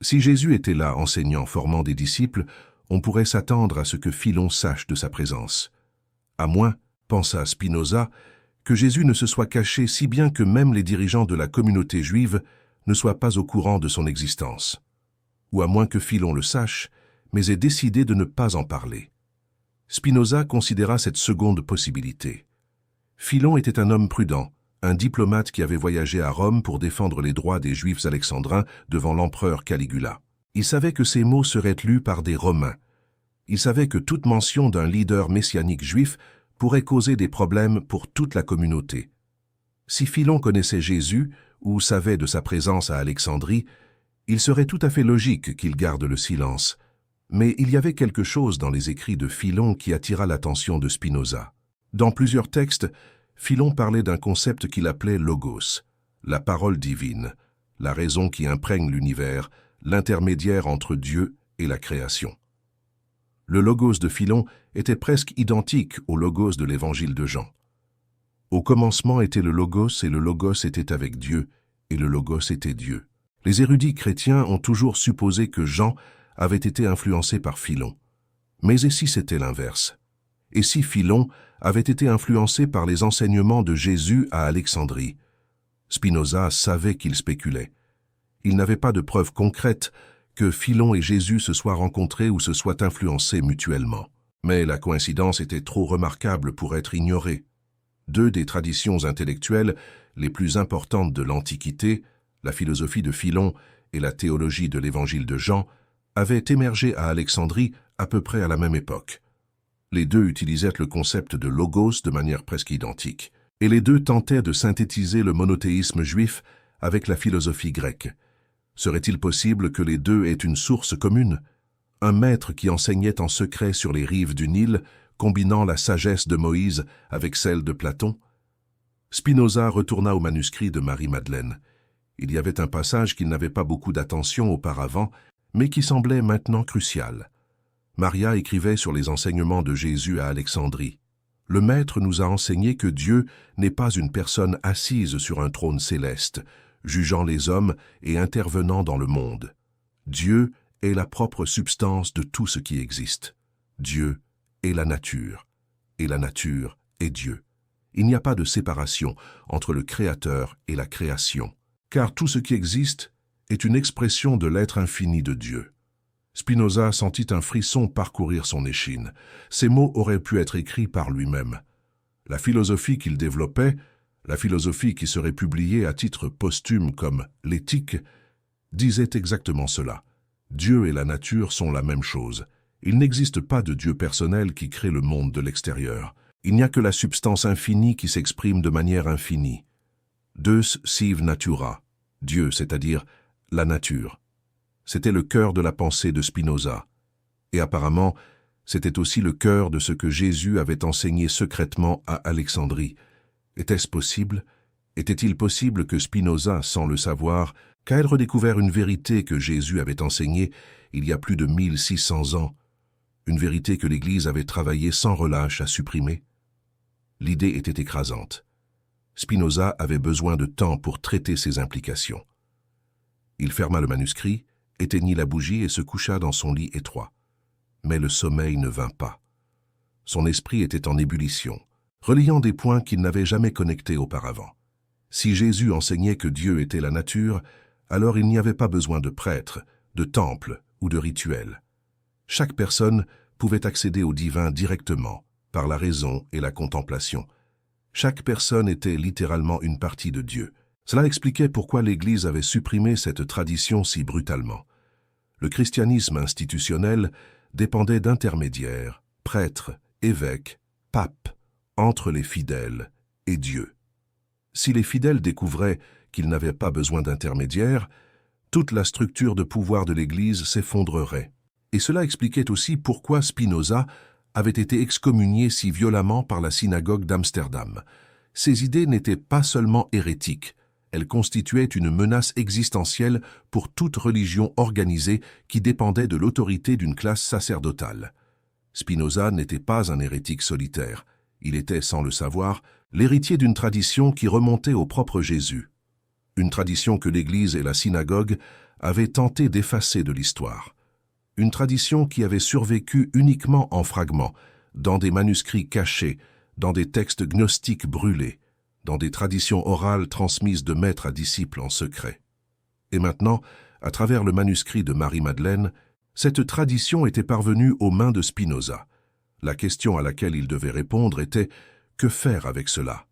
Si Jésus était là enseignant, formant des disciples, on pourrait s'attendre à ce que Philon sache de sa présence. À moins, pensa Spinoza, que Jésus ne se soit caché si bien que même les dirigeants de la communauté juive ne soient pas au courant de son existence. Ou à moins que Philon le sache, mais ait décidé de ne pas en parler. Spinoza considéra cette seconde possibilité. Philon était un homme prudent, un diplomate qui avait voyagé à Rome pour défendre les droits des Juifs alexandrins devant l'empereur Caligula. Il savait que ces mots seraient lus par des Romains. Il savait que toute mention d'un leader messianique juif pourrait causer des problèmes pour toute la communauté. Si Philon connaissait Jésus ou savait de sa présence à Alexandrie, il serait tout à fait logique qu'il garde le silence. Mais il y avait quelque chose dans les écrits de Philon qui attira l'attention de Spinoza. Dans plusieurs textes, Philon parlait d'un concept qu'il appelait logos, la parole divine, la raison qui imprègne l'univers, l'intermédiaire entre Dieu et la création. Le logos de Philon était presque identique au logos de l'évangile de Jean. Au commencement était le logos et le logos était avec Dieu et le logos était Dieu. Les érudits chrétiens ont toujours supposé que Jean avait été influencé par Philon. Mais et si c'était l'inverse? Et si Philon avait été influencé par les enseignements de Jésus à Alexandrie? Spinoza savait qu'il spéculait. Il n'avait pas de preuves concrètes que Philon et Jésus se soient rencontrés ou se soient influencés mutuellement. Mais la coïncidence était trop remarquable pour être ignorée. Deux des traditions intellectuelles les plus importantes de l'Antiquité, la philosophie de Philon et la théologie de l'évangile de Jean, avaient émergé à Alexandrie à peu près à la même époque. Les deux utilisaient le concept de logos de manière presque identique, et les deux tentaient de synthétiser le monothéisme juif avec la philosophie grecque. Serait-il possible que les deux aient une source commune? Un maître qui enseignait en secret sur les rives du Nil, combinant la sagesse de Moïse avec celle de Platon? Spinoza retourna au manuscrit de Marie-Madeleine. Il y avait un passage qui n'avait pas beaucoup d'attention auparavant, mais qui semblait maintenant crucial. Maria écrivait sur les enseignements de Jésus à Alexandrie. Le Maître nous a enseigné que Dieu n'est pas une personne assise sur un trône céleste, jugeant les hommes et intervenant dans le monde. Dieu est la propre substance de tout ce qui existe. Dieu est la nature, et la nature est Dieu. Il n'y a pas de séparation entre le Créateur et la création, car tout ce qui existe est une expression de l'être infini de Dieu. Spinoza sentit un frisson parcourir son échine. Ces mots auraient pu être écrits par lui-même. La philosophie qu'il développait, la philosophie qui serait publiée à titre posthume comme l'éthique, disait exactement cela. Dieu et la nature sont la même chose. Il n'existe pas de Dieu personnel qui crée le monde de l'extérieur. Il n'y a que la substance infinie qui s'exprime de manière infinie. Deus sive natura, Dieu, c'est-à-dire la nature. C'était le cœur de la pensée de Spinoza. Et apparemment, c'était aussi le cœur de ce que Jésus avait enseigné secrètement à Alexandrie. Était-ce possible? Était-il possible que Spinoza, sans le savoir, qu'elle redécouvert une vérité que Jésus avait enseignée il y a plus de 1600 ans, une vérité que l'Église avait travaillé sans relâche à supprimer? L'idée était écrasante. Spinoza avait besoin de temps pour traiter ses implications. Il ferma le manuscrit, éteignit la bougie et se coucha dans son lit étroit. Mais le sommeil ne vint pas. Son esprit était en ébullition, reliant des points qu'il n'avait jamais connectés auparavant. Si Jésus enseignait que Dieu était la nature, alors il n'y avait pas besoin de prêtres, de temples ou de rituels. Chaque personne pouvait accéder au divin directement, par la raison et la contemplation. Chaque personne était littéralement une partie de Dieu. Cela expliquait pourquoi l'Église avait supprimé cette tradition si brutalement. Le christianisme institutionnel dépendait d'intermédiaires, prêtres, évêques, papes, entre les fidèles et Dieu. Si les fidèles découvraient qu'ils n'avaient pas besoin d'intermédiaires, toute la structure de pouvoir de l'Église s'effondrerait. Et cela expliquait aussi pourquoi Spinoza avait été excommunié si violemment par la synagogue d'Amsterdam. Ses idées n'étaient pas seulement hérétiques, elles constituaient une menace existentielle pour toute religion organisée qui dépendait de l'autorité d'une classe sacerdotale. Spinoza n'était pas un hérétique solitaire. Il était, sans le savoir, l'héritier d'une tradition qui remontait au propre Jésus. une tradition que l'Église et la synagogue avaient tenté d'effacer de l'histoire. Une tradition qui avait survécu uniquement en fragments, dans des manuscrits cachés, dans des textes gnostiques brûlés, dans des traditions orales transmises de maître à disciple en secret. Et maintenant, à travers le manuscrit de Marie-Madeleine, cette tradition était parvenue aux mains de Spinoza. La question à laquelle il devait répondre était « Que faire avec cela ?»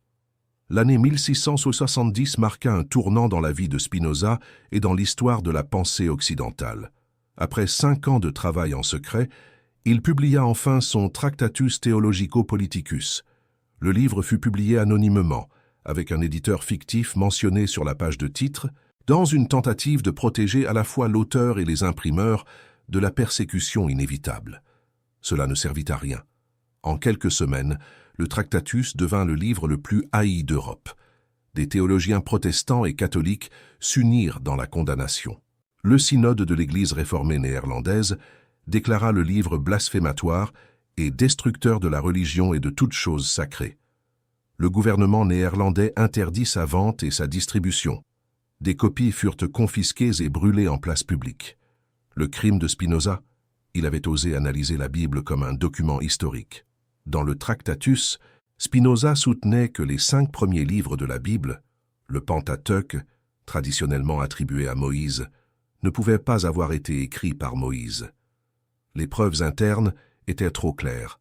L'année 1670 marqua un tournant dans la vie de Spinoza et dans l'histoire de la pensée occidentale. Après 5 ans de travail en secret, il publia enfin son Tractatus Theologico-Politicus. Le livre fut publié anonymement, avec un éditeur fictif mentionné sur la page de titre, dans une tentative de protéger à la fois l'auteur et les imprimeurs de la persécution inévitable. Cela ne servit à rien. En quelques semaines, le Tractatus devint le livre le plus haï d'Europe. Des théologiens protestants et catholiques s'unirent dans la condamnation. Le synode de l'Église réformée néerlandaise déclara le livre blasphématoire et destructeur de la religion et de toutes choses sacrées. Le gouvernement néerlandais interdit sa vente et sa distribution. Des copies furent confisquées et brûlées en place publique. Le crime de Spinoza, il avait osé analyser la Bible comme un document historique. Dans le Tractatus, Spinoza soutenait que les 5 premiers livres de la Bible, le Pentateuque, traditionnellement attribué à Moïse, ne pouvaient pas avoir été écrits par Moïse. Les preuves internes étaient trop claires.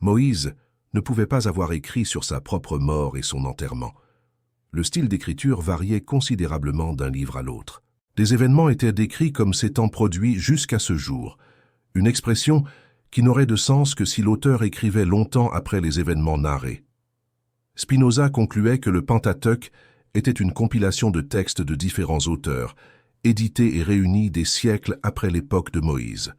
Moïse ne pouvait pas avoir écrit sur sa propre mort et son enterrement. Le style d'écriture variait considérablement d'un livre à l'autre. Des événements étaient décrits comme s'étant produits jusqu'à ce jour, une expression qui n'aurait de sens que si l'auteur écrivait longtemps après les événements narrés. Spinoza concluait que le Pentateuque était une compilation de textes de différents auteurs, édités et réunis des siècles après l'époque de Moïse.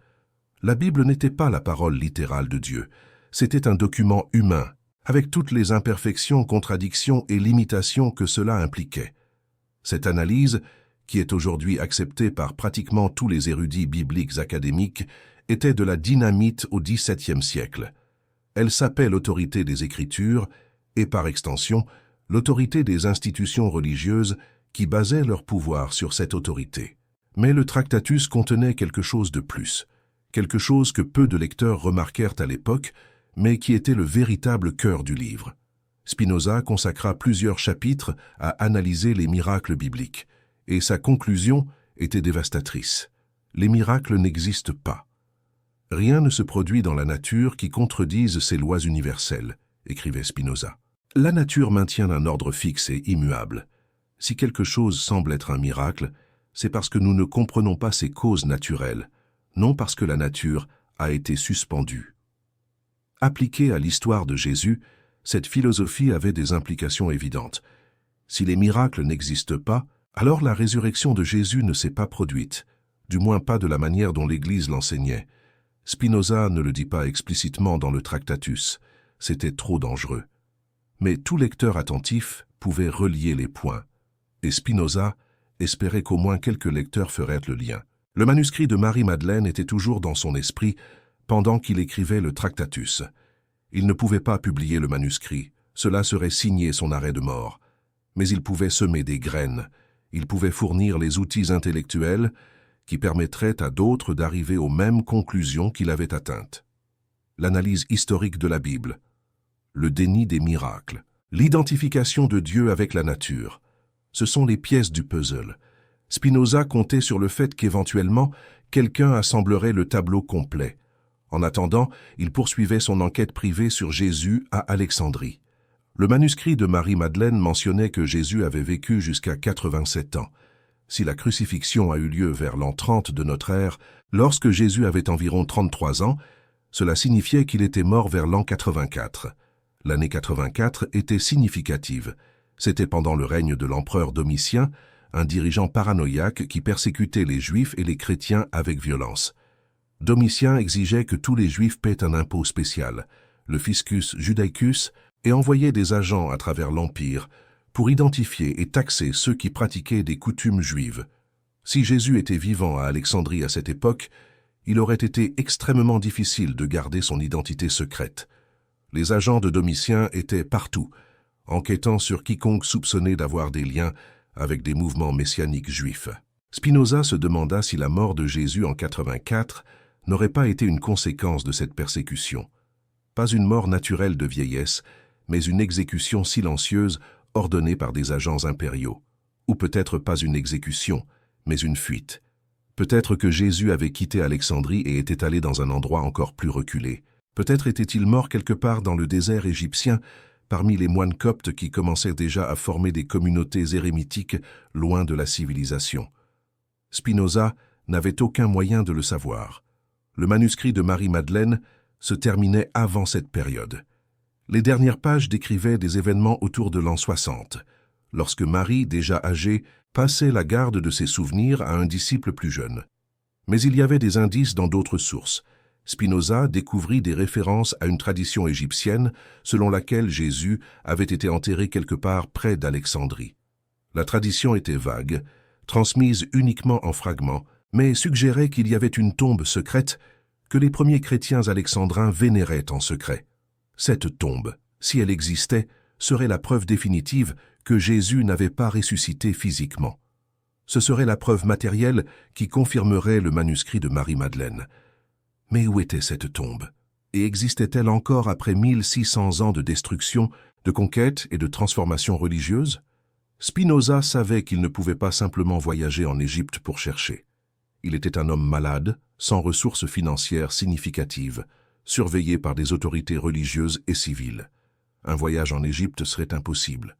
La Bible n'était pas la parole littérale de Dieu, c'était un document humain, avec toutes les imperfections, contradictions et limitations que cela impliquait. Cette analyse, qui est aujourd'hui acceptée par pratiquement tous les érudits bibliques académiques, était de la dynamite au XVIIe siècle. Elle sapait l'autorité des Écritures et, par extension, l'autorité des institutions religieuses qui basaient leur pouvoir sur cette autorité. Mais le Tractatus contenait quelque chose de plus, quelque chose que peu de lecteurs remarquèrent à l'époque, mais qui était le véritable cœur du livre. Spinoza consacra plusieurs chapitres à analyser les miracles bibliques, et sa conclusion était dévastatrice. Les miracles n'existent pas. Rien ne se produit dans la nature qui contredise ces lois universelles, écrivait Spinoza. La nature maintient un ordre fixe et immuable. Si quelque chose semble être un miracle, c'est parce que nous ne comprenons pas ses causes naturelles, non parce que la nature a été suspendue. Appliquée à l'histoire de Jésus, cette philosophie avait des implications évidentes. Si les miracles n'existent pas, alors la résurrection de Jésus ne s'est pas produite, du moins pas de la manière dont l'Église l'enseignait. Spinoza ne le dit pas explicitement dans le Tractatus, c'était trop dangereux. Mais tout lecteur attentif pouvait relier les points, et Spinoza espérait qu'au moins quelques lecteurs feraient le lien. Le manuscrit de Marie-Madeleine était toujours dans son esprit pendant qu'il écrivait le Tractatus. Il ne pouvait pas publier le manuscrit, cela serait signer son arrêt de mort. Mais il pouvait semer des graines, il pouvait fournir les outils intellectuels qui permettraient à d'autres d'arriver aux mêmes conclusions qu'il avait atteintes. L'analyse historique de la Bible, le déni des miracles, l'identification de Dieu avec la nature, ce sont les pièces du puzzle. Spinoza comptait sur le fait qu'éventuellement, quelqu'un assemblerait le tableau complet. En attendant, il poursuivait son enquête privée sur Jésus à Alexandrie. Le manuscrit de Marie-Madeleine mentionnait que Jésus avait vécu jusqu'à 87 ans. Si la crucifixion a eu lieu vers l'an 30 de notre ère, lorsque Jésus avait environ 33 ans, cela signifiait qu'il était mort vers l'an 84. L'année 84 était significative. C'était pendant le règne de l'empereur Domitien, un dirigeant paranoïaque qui persécutait les Juifs et les chrétiens avec violence. Domitien exigeait que tous les Juifs paient un impôt spécial, le fiscus judaicus, et envoyait des agents à travers l'Empire pour identifier et taxer ceux qui pratiquaient des coutumes juives. Si Jésus était vivant à Alexandrie à cette époque, il aurait été extrêmement difficile de garder son identité secrète. Les agents de Domitien étaient partout, enquêtant sur quiconque soupçonné d'avoir des liens avec des mouvements messianiques juifs. Spinoza se demanda si la mort de Jésus en 84 n'aurait pas été une conséquence de cette persécution. Pas une mort naturelle de vieillesse, mais une exécution silencieuse ordonnée par des agents impériaux. Ou peut-être pas une exécution, mais une fuite. Peut-être que Jésus avait quitté Alexandrie et était allé dans un endroit encore plus reculé. Peut-être était-il mort quelque part dans le désert égyptien, parmi les moines coptes qui commençaient déjà à former des communautés érémitiques loin de la civilisation. Spinoza n'avait aucun moyen de le savoir. Le manuscrit de Marie-Madeleine se terminait avant cette période. Les dernières pages décrivaient des événements autour de l'an 60, lorsque Marie, déjà âgée, passait la garde de ses souvenirs à un disciple plus jeune. Mais il y avait des indices dans d'autres sources. Spinoza découvrit des références à une tradition égyptienne selon laquelle Jésus avait été enterré quelque part près d'Alexandrie. La tradition était vague, transmise uniquement en fragments, mais suggérait qu'il y avait une tombe secrète que les premiers chrétiens alexandrins vénéraient en secret. Cette tombe, si elle existait, serait la preuve définitive que Jésus n'avait pas ressuscité physiquement. Ce serait la preuve matérielle qui confirmerait le manuscrit de Marie-Madeleine. Mais où était cette tombe? Et existait-elle encore après 1600 ans de destruction, de conquête et de transformation religieuse? Spinoza savait qu'il ne pouvait pas simplement voyager en Égypte pour chercher. Il était un homme malade, sans ressources financières significatives, surveillé par des autorités religieuses et civiles. Un voyage en Égypte serait impossible.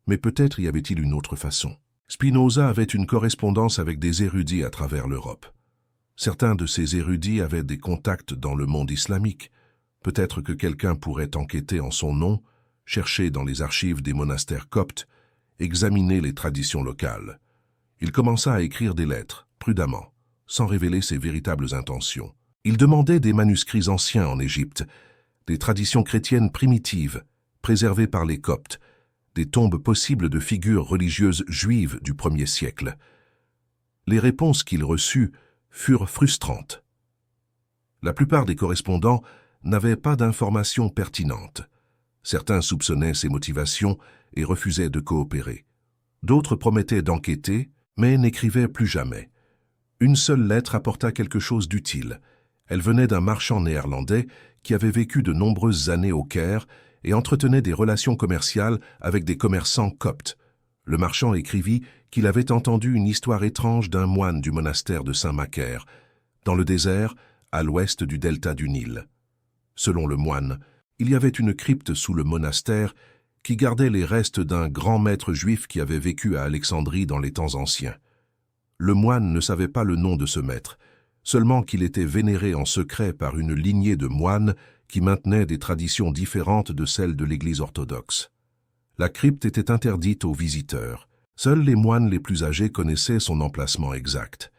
Mais peut-être y avait-il une autre façon. Spinoza avait une correspondance avec des érudits à travers l'Europe. Certains de ces érudits avaient des contacts dans le monde islamique. Peut-être que quelqu'un pourrait enquêter en son nom, chercher dans les archives des monastères coptes, examiner les traditions locales. Il commença à écrire des lettres, prudemment, sans révéler ses véritables intentions. Il demandait des manuscrits anciens en Égypte, des traditions chrétiennes primitives, préservées par les Coptes, des tombes possibles de figures religieuses juives du 1er siècle. Les réponses qu'il reçut furent frustrantes. La plupart des correspondants n'avaient pas d'informations pertinentes. Certains soupçonnaient ses motivations et refusaient de coopérer. D'autres promettaient d'enquêter, mais n'écrivaient plus jamais. Une seule lettre apporta quelque chose d'utile. Elle venait d'un marchand néerlandais qui avait vécu de nombreuses années au Caire et entretenait des relations commerciales avec des commerçants coptes. Le marchand écrivit qu'il avait entendu une histoire étrange d'un moine du monastère de Saint-Macaire, dans le désert, à l'ouest du delta du Nil. Selon le moine, il y avait une crypte sous le monastère qui gardait les restes d'un grand maître juif qui avait vécu à Alexandrie dans les temps anciens. Le moine ne savait pas le nom de ce maître, seulement qu'il était vénéré en secret par une lignée de moines qui maintenaient des traditions différentes de celles de l'Église orthodoxe. La crypte était interdite aux visiteurs. Seuls les moines les plus âgés connaissaient son emplacement exact.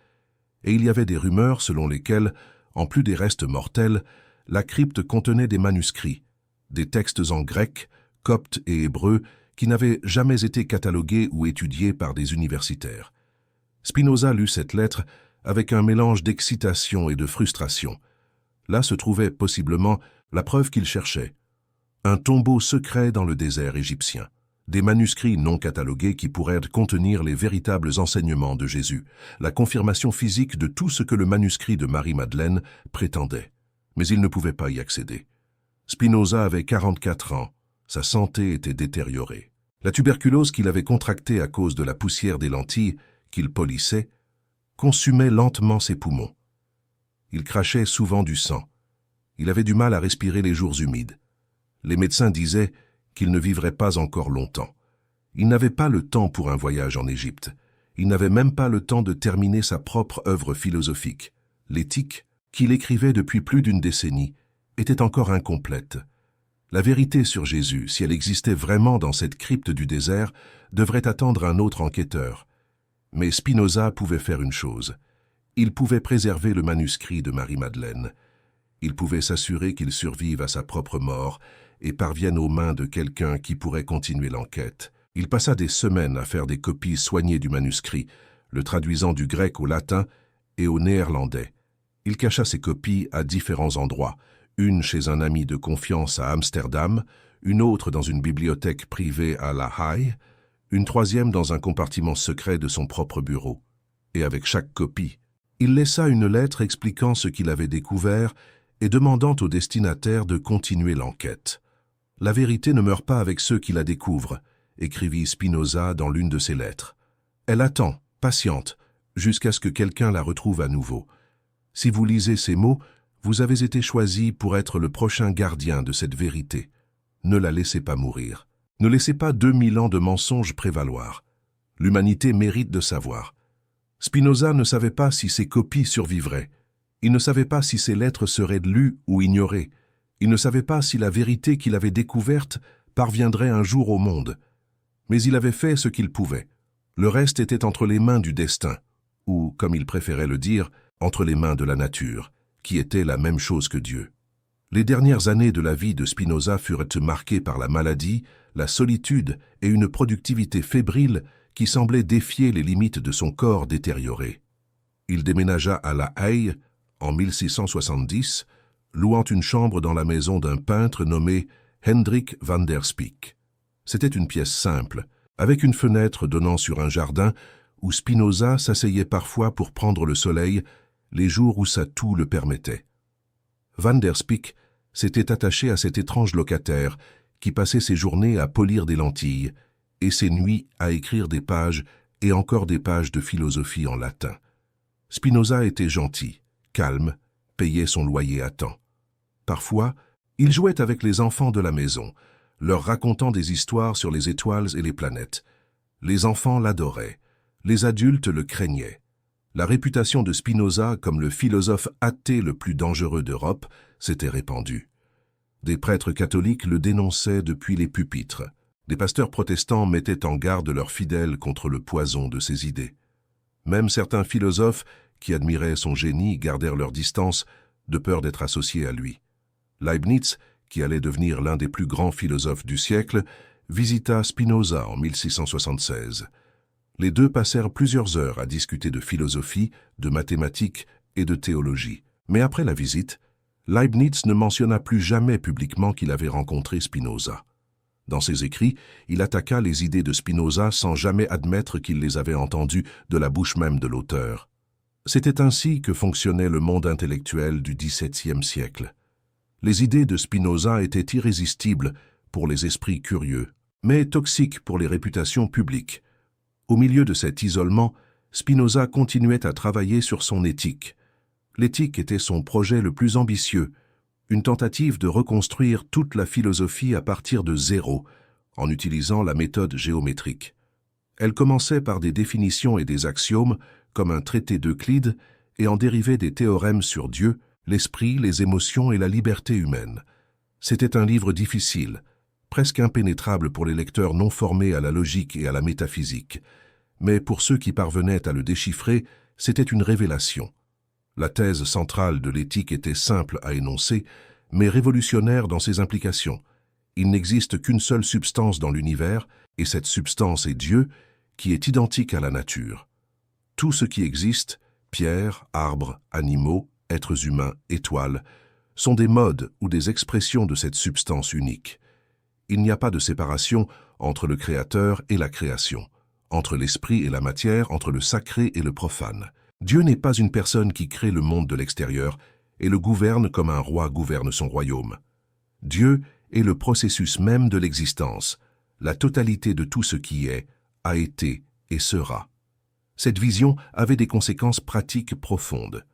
Et il y avait des rumeurs selon lesquelles, en plus des restes mortels, la crypte contenait des manuscrits, des textes en grec, copte et hébreu qui n'avaient jamais été catalogués ou étudiés par des universitaires. Spinoza lut cette lettre avec un mélange d'excitation et de frustration. Là se trouvait possiblement la preuve qu'il cherchait. Un tombeau secret dans le désert égyptien. Des manuscrits non catalogués qui pourraient contenir les véritables enseignements de Jésus, la confirmation physique de tout ce que le manuscrit de Marie-Madeleine prétendait. Mais il ne pouvait pas y accéder. Spinoza avait 44 ans. Sa santé était détériorée. La tuberculose qu'il avait contractée à cause de la poussière des lentilles qu'il polissait consumait lentement ses poumons. Il crachait souvent du sang. Il avait du mal à respirer les jours humides. Les médecins disaient qu'il ne vivrait pas encore longtemps. Il n'avait pas le temps pour un voyage en Égypte. Il n'avait même pas le temps de terminer sa propre œuvre philosophique. L'éthique, qu'il écrivait depuis plus d'une décennie, était encore incomplète. La vérité sur Jésus, si elle existait vraiment dans cette crypte du désert, devrait attendre un autre enquêteur. Mais Spinoza pouvait faire une chose. Il pouvait préserver le manuscrit de Marie-Madeleine. Il pouvait s'assurer qu'il survive à sa propre mort et parvienne aux mains de quelqu'un qui pourrait continuer l'enquête. Il passa des semaines à faire des copies soignées du manuscrit, le traduisant du grec au latin et au néerlandais. Il cacha ses copies à différents endroits, une chez un ami de confiance à Amsterdam, une autre dans une bibliothèque privée à La Haye, une troisième dans un compartiment secret de son propre bureau. Et avec chaque copie, il laissa une lettre expliquant ce qu'il avait découvert et demandant au destinataire de continuer l'enquête. « La vérité ne meurt pas avec ceux qui la découvrent », écrivit Spinoza dans l'une de ses lettres. « Elle attend, patiente, jusqu'à ce que quelqu'un la retrouve à nouveau. Si vous lisez ces mots, vous avez été choisi pour être le prochain gardien de cette vérité. Ne la laissez pas mourir. Ne laissez pas 2000 ans de mensonges prévaloir. L'humanité mérite de savoir. » Spinoza ne savait pas si ses copies survivraient. Il ne savait pas si ses lettres seraient lues ou ignorées. Il ne savait pas si la vérité qu'il avait découverte parviendrait un jour au monde. Mais il avait fait ce qu'il pouvait. Le reste était entre les mains du destin, ou, comme il préférait le dire, entre les mains de la nature, qui était la même chose que Dieu. Les dernières années de la vie de Spinoza furent marquées par la maladie, la solitude et une productivité fébrile qui semblait défier les limites de son corps détérioré. Il déménagea à La Haye en 1670, louant une chambre dans la maison d'un peintre nommé Hendrik van der Spyck. C'était une pièce simple, avec une fenêtre donnant sur un jardin où Spinoza s'asseyait parfois pour prendre le soleil les jours où sa toux le permettait. Van der Spyck s'était attaché à cet étrange locataire qui passait ses journées à polir des lentilles et ses nuits à écrire des pages et encore des pages de philosophie en latin. Spinoza était gentil, calme, payait son loyer à temps. Parfois, il jouait avec les enfants de la maison, leur racontant des histoires sur les étoiles et les planètes. Les enfants l'adoraient, les adultes le craignaient. La réputation de Spinoza comme le philosophe athée le plus dangereux d'Europe s'était répandue. Des prêtres catholiques le dénonçaient depuis les pupitres. Des pasteurs protestants mettaient en garde leurs fidèles contre le poison de ses idées. Même certains philosophes qui admiraient son génie gardèrent leur distance de peur d'être associés à lui. Leibniz, qui allait devenir l'un des plus grands philosophes du siècle, visita Spinoza en 1676. Les deux passèrent plusieurs heures à discuter de philosophie, de mathématiques et de théologie. Mais après la visite, Leibniz ne mentionna plus jamais publiquement qu'il avait rencontré Spinoza. Dans ses écrits, il attaqua les idées de Spinoza sans jamais admettre qu'il les avait entendues de la bouche même de l'auteur. C'était ainsi que fonctionnait le monde intellectuel du XVIIe siècle. Les idées de Spinoza étaient irrésistibles pour les esprits curieux, mais toxiques pour les réputations publiques. Au milieu de cet isolement, Spinoza continuait à travailler sur son éthique. L'éthique était son projet le plus ambitieux, une tentative de reconstruire toute la philosophie à partir de zéro, en utilisant la méthode géométrique. Elle commençait par des définitions et des axiomes, comme un traité d'Euclide, et en dérivait des théorèmes sur Dieu, l'esprit, les émotions et la liberté humaine. C'était un livre difficile, presque impénétrable pour les lecteurs non formés à la logique et à la métaphysique. Mais pour ceux qui parvenaient à le déchiffrer, c'était une révélation. La thèse centrale de l'éthique était simple à énoncer, mais révolutionnaire dans ses implications. Il n'existe qu'une seule substance dans l'univers, et cette substance est Dieu, qui est identique à la nature. Tout ce qui existe, pierres, arbres, animaux, êtres humains, étoiles, sont des modes ou des expressions de cette substance unique. Il n'y a pas de séparation entre le Créateur et la création, entre l'esprit et la matière, entre le sacré et le profane. Dieu n'est pas une personne qui crée le monde de l'extérieur et le gouverne comme un roi gouverne son royaume. Dieu est le processus même de l'existence, la totalité de tout ce qui est, a été et sera. Cette vision avait des conséquences pratiques profondes.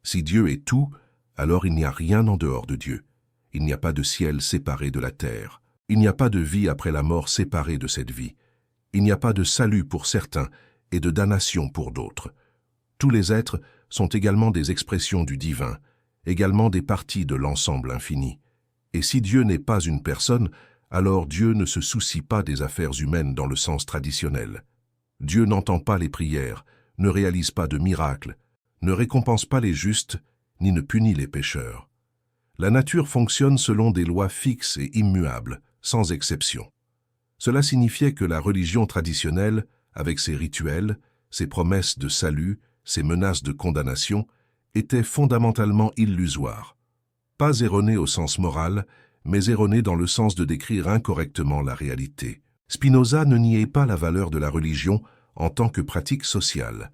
Si Dieu est tout, alors il n'y a rien en dehors de Dieu. Il n'y a pas de ciel séparé de la terre. Il n'y a pas de vie après la mort séparée de cette vie. Il n'y a pas de salut pour certains et de damnation pour d'autres. Tous les êtres sont également des expressions du divin, également des parties de l'ensemble infini. Et si Dieu n'est pas une personne, alors Dieu ne se soucie pas des affaires humaines dans le sens traditionnel. Dieu n'entend pas les prières, ne réalise pas de miracles, ne récompense pas les justes, ni ne punit les pécheurs. La nature fonctionne selon des lois fixes et immuables, sans exception. Cela signifiait que la religion traditionnelle, avec ses rituels, ses promesses de salut, ses menaces de condamnation, était fondamentalement illusoire. Pas erronée au sens moral, mais erronée dans le sens de décrire incorrectement la réalité. Spinoza ne niait pas la valeur de la religion en tant que pratique sociale.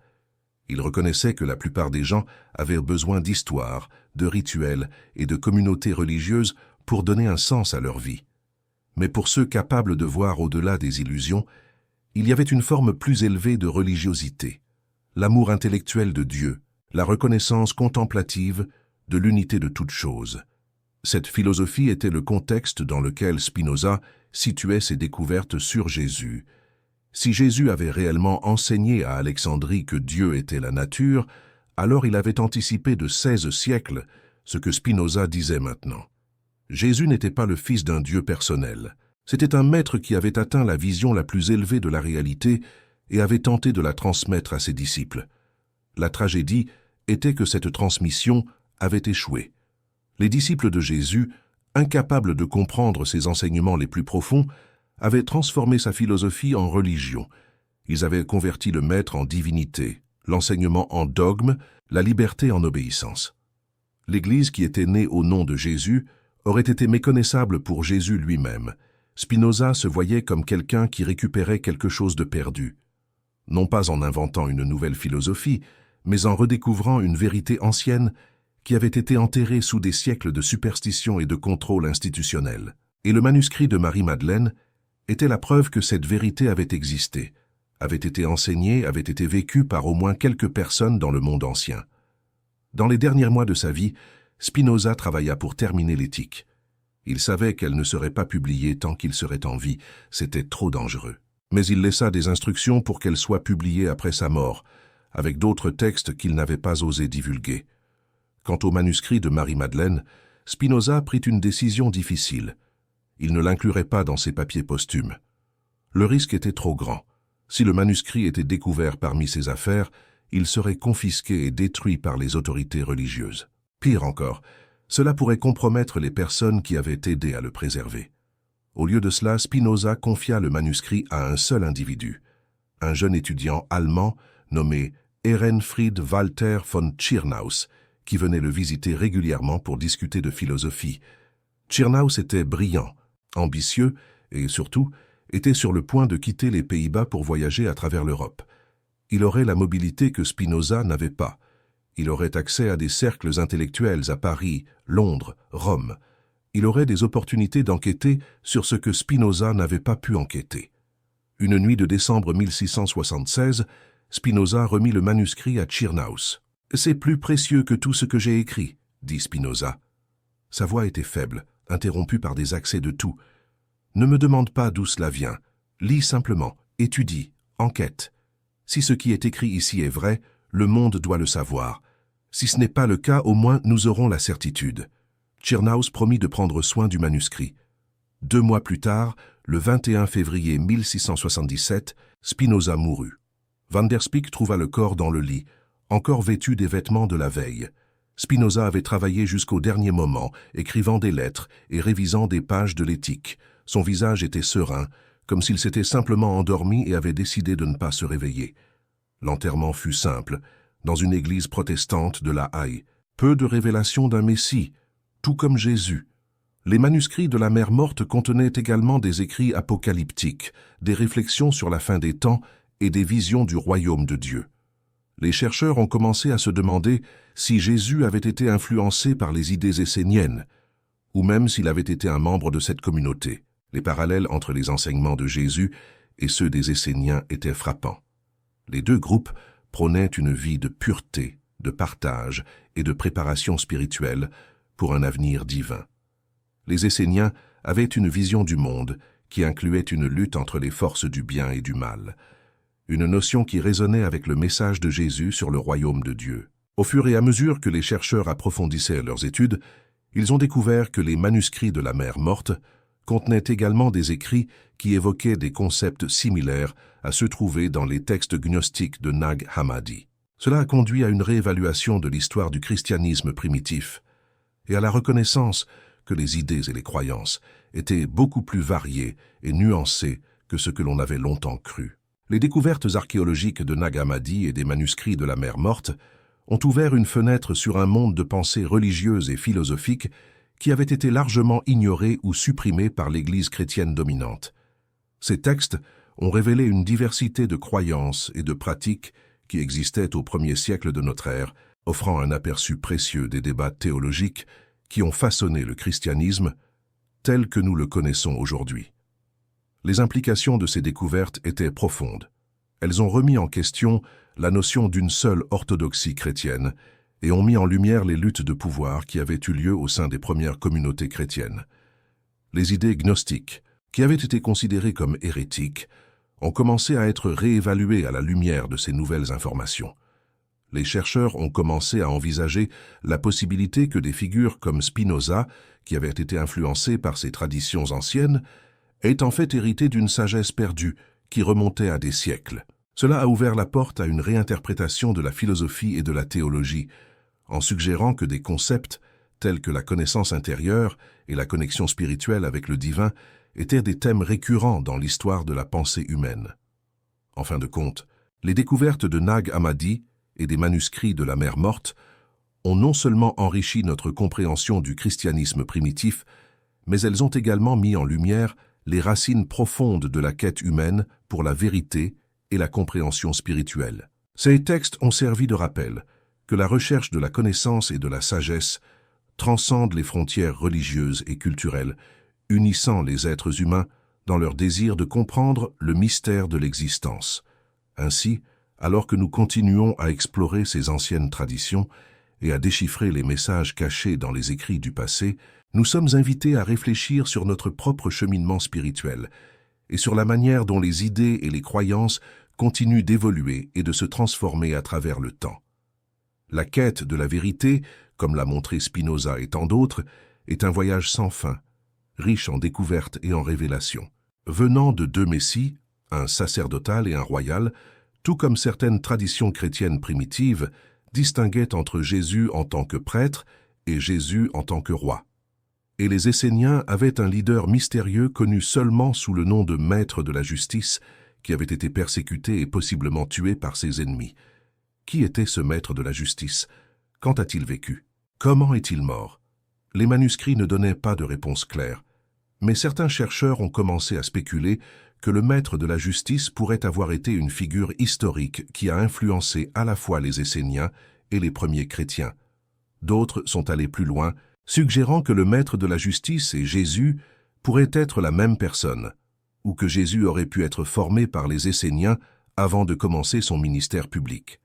Il reconnaissait que la plupart des gens avaient besoin d'histoire, de rituels et de communautés religieuses pour donner un sens à leur vie. Mais pour ceux capables de voir au-delà des illusions, il y avait une forme plus élevée de religiosité, l'amour intellectuel de Dieu, la reconnaissance contemplative de l'unité de toutes choses. Cette philosophie était le contexte dans lequel Spinoza situait ses découvertes sur Jésus. Si Jésus avait réellement enseigné à Alexandrie que Dieu était la nature, alors il avait anticipé de 16 siècles ce que Spinoza disait maintenant. Jésus n'était pas le fils d'un Dieu personnel. C'était un maître qui avait atteint la vision la plus élevée de la réalité et avait tenté de la transmettre à ses disciples. La tragédie était que cette transmission avait échoué. Les disciples de Jésus, incapables de comprendre ses enseignements les plus profonds, avaient transformé sa philosophie en religion. Ils avaient converti le maître en divinité, l'enseignement en dogme, la liberté en obéissance. L'Église qui était née au nom de Jésus aurait été méconnaissable pour Jésus lui-même. Spinoza se voyait comme quelqu'un qui récupérait quelque chose de perdu. Non pas en inventant une nouvelle philosophie, mais en redécouvrant une vérité ancienne qui avait été enterrée sous des siècles de superstition et de contrôle institutionnel. Et le manuscrit de Marie-Madeleine était la preuve que cette vérité avait existé, avait été enseignée, avait été vécue par au moins quelques personnes dans le monde ancien. Dans les derniers mois de sa vie, Spinoza travailla pour terminer l'éthique. Il savait qu'elle ne serait pas publiée tant qu'il serait en vie, c'était trop dangereux. Mais il laissa des instructions pour qu'elle soit publiée après sa mort, avec d'autres textes qu'il n'avait pas osé divulguer. Quant au manuscrit de Marie-Madeleine, Spinoza prit une décision difficile. Il ne l'inclurait pas dans ses papiers posthumes. Le risque était trop grand. Si le manuscrit était découvert parmi ses affaires, il serait confisqué et détruit par les autorités religieuses. Pire encore, cela pourrait compromettre les personnes qui avaient aidé à le préserver. Au lieu de cela, Spinoza confia le manuscrit à un seul individu, un jeune étudiant allemand nommé Ehrenfried Walter von Tschirnaus, qui venait le visiter régulièrement pour discuter de philosophie. Tschirnaus était brillant, ambitieux et, surtout, était sur le point de quitter les Pays-Bas pour voyager à travers l'Europe. Il aurait la mobilité que Spinoza n'avait pas. Il aurait accès à des cercles intellectuels à Paris, Londres, Rome. Il aurait des opportunités d'enquêter sur ce que Spinoza n'avait pas pu enquêter. Une nuit de décembre 1676, Spinoza remit le manuscrit à Tschirnaus. « C'est plus précieux que tout ce que j'ai écrit », dit Spinoza. Sa voix était faible, interrompue par des accès de toux. « Ne me demande pas d'où cela vient. Lis simplement, étudie, enquête. Si ce qui est écrit ici est vrai, le monde doit le savoir. Si ce n'est pas le cas, au moins nous aurons la certitude. » Tschirnaus promit de prendre soin du manuscrit. 2 mois plus tard, le 21 février 1677, Spinoza mourut. Van der Spyk trouva le corps dans le lit, encore vêtu des vêtements de la veille. Spinoza avait travaillé jusqu'au dernier moment, écrivant des lettres et révisant des pages de l'éthique. Son visage était serein, comme s'il s'était simplement endormi et avait décidé de ne pas se réveiller. L'enterrement fut simple, dans une église protestante de La Haye. Peu de révélations d'un Messie, tout comme Jésus. Les manuscrits de la Mère morte contenaient également des écrits apocalyptiques, des réflexions sur la fin des temps et des visions du royaume de Dieu. Les chercheurs ont commencé à se demander si Jésus avait été influencé par les idées esséniennes, ou même s'il avait été un membre de cette communauté. Les parallèles entre les enseignements de Jésus et ceux des Esséniens étaient frappants. Les deux groupes prônaient une vie de pureté, de partage et de préparation spirituelle pour un avenir divin. Les Esséniens avaient une vision du monde qui incluait une lutte entre les forces du bien et du mal, une notion qui résonnait avec le message de Jésus sur le royaume de Dieu. Au fur et à mesure que les chercheurs approfondissaient leurs études, ils ont découvert que les manuscrits de la Mère morte contenaient également des écrits qui évoquaient des concepts similaires à ceux trouvés dans les textes gnostiques de Nag Hammadi. Cela a conduit à une réévaluation de l'histoire du christianisme primitif et à la reconnaissance que les idées et les croyances étaient beaucoup plus variées et nuancées que ce que l'on avait longtemps cru. Les découvertes archéologiques de Nag Hammadi et des manuscrits de la Mère morte ont ouvert une fenêtre sur un monde de pensée religieuse et philosophique qui avait été largement ignoré ou supprimé par l'Église chrétienne dominante. Ces textes ont révélé une diversité de croyances et de pratiques qui existaient au premier siècle de notre ère, offrant un aperçu précieux des débats théologiques qui ont façonné le christianisme tel que nous le connaissons aujourd'hui. Les implications de ces découvertes étaient profondes. Elles ont remis en question la notion d'une seule orthodoxie chrétienne et ont mis en lumière les luttes de pouvoir qui avaient eu lieu au sein des premières communautés chrétiennes. Les idées gnostiques, qui avaient été considérées comme hérétiques, ont commencé à être réévaluées à la lumière de ces nouvelles informations. Les chercheurs ont commencé à envisager la possibilité que des figures comme Spinoza, qui avaient été influencées par ces traditions anciennes, aient en fait hérité d'une sagesse perdue qui remontait à des siècles. Cela a ouvert la porte à une réinterprétation de la philosophie et de la théologie, en suggérant que des concepts tels que la connaissance intérieure et la connexion spirituelle avec le divin étaient des thèmes récurrents dans l'histoire de la pensée humaine. En fin de compte, les découvertes de Nag Hammadi et des manuscrits de la Mer Morte ont non seulement enrichi notre compréhension du christianisme primitif, mais elles ont également mis en lumière les racines profondes de la quête humaine pour la vérité et la compréhension spirituelle. Ces textes ont servi de rappel que la recherche de la connaissance et de la sagesse transcende les frontières religieuses et culturelles, unissant les êtres humains dans leur désir de comprendre le mystère de l'existence. Ainsi, alors que nous continuons à explorer ces anciennes traditions et à déchiffrer les messages cachés dans les écrits du passé, nous sommes invités à réfléchir sur notre propre cheminement spirituel et sur la manière dont les idées et les croyances continuent d'évoluer et de se transformer à travers le temps. La quête de la vérité, comme l'a montré Spinoza et tant d'autres, est un voyage sans fin, riche en découvertes et en révélations. Venant de deux messies, un sacerdotal et un royal, tout comme certaines traditions chrétiennes primitives distinguaient entre Jésus en tant que prêtre et Jésus en tant que roi. Et les Esséniens avaient un leader mystérieux connu seulement sous le nom de maître de la justice, qui avait été persécuté et possiblement tué par ses ennemis. Qui était ce maître de la justice? Quand a-t-il vécu? Comment est-il mort? Les manuscrits ne donnaient pas de réponse claire, mais certains chercheurs ont commencé à spéculer que le maître de la justice pourrait avoir été une figure historique qui a influencé à la fois les Esséniens et les premiers chrétiens. D'autres sont allés plus loin, suggérant que le maître de la justice et Jésus pourraient être la même personne, ou que Jésus aurait pu être formé par les Esséniens avant de commencer son ministère public.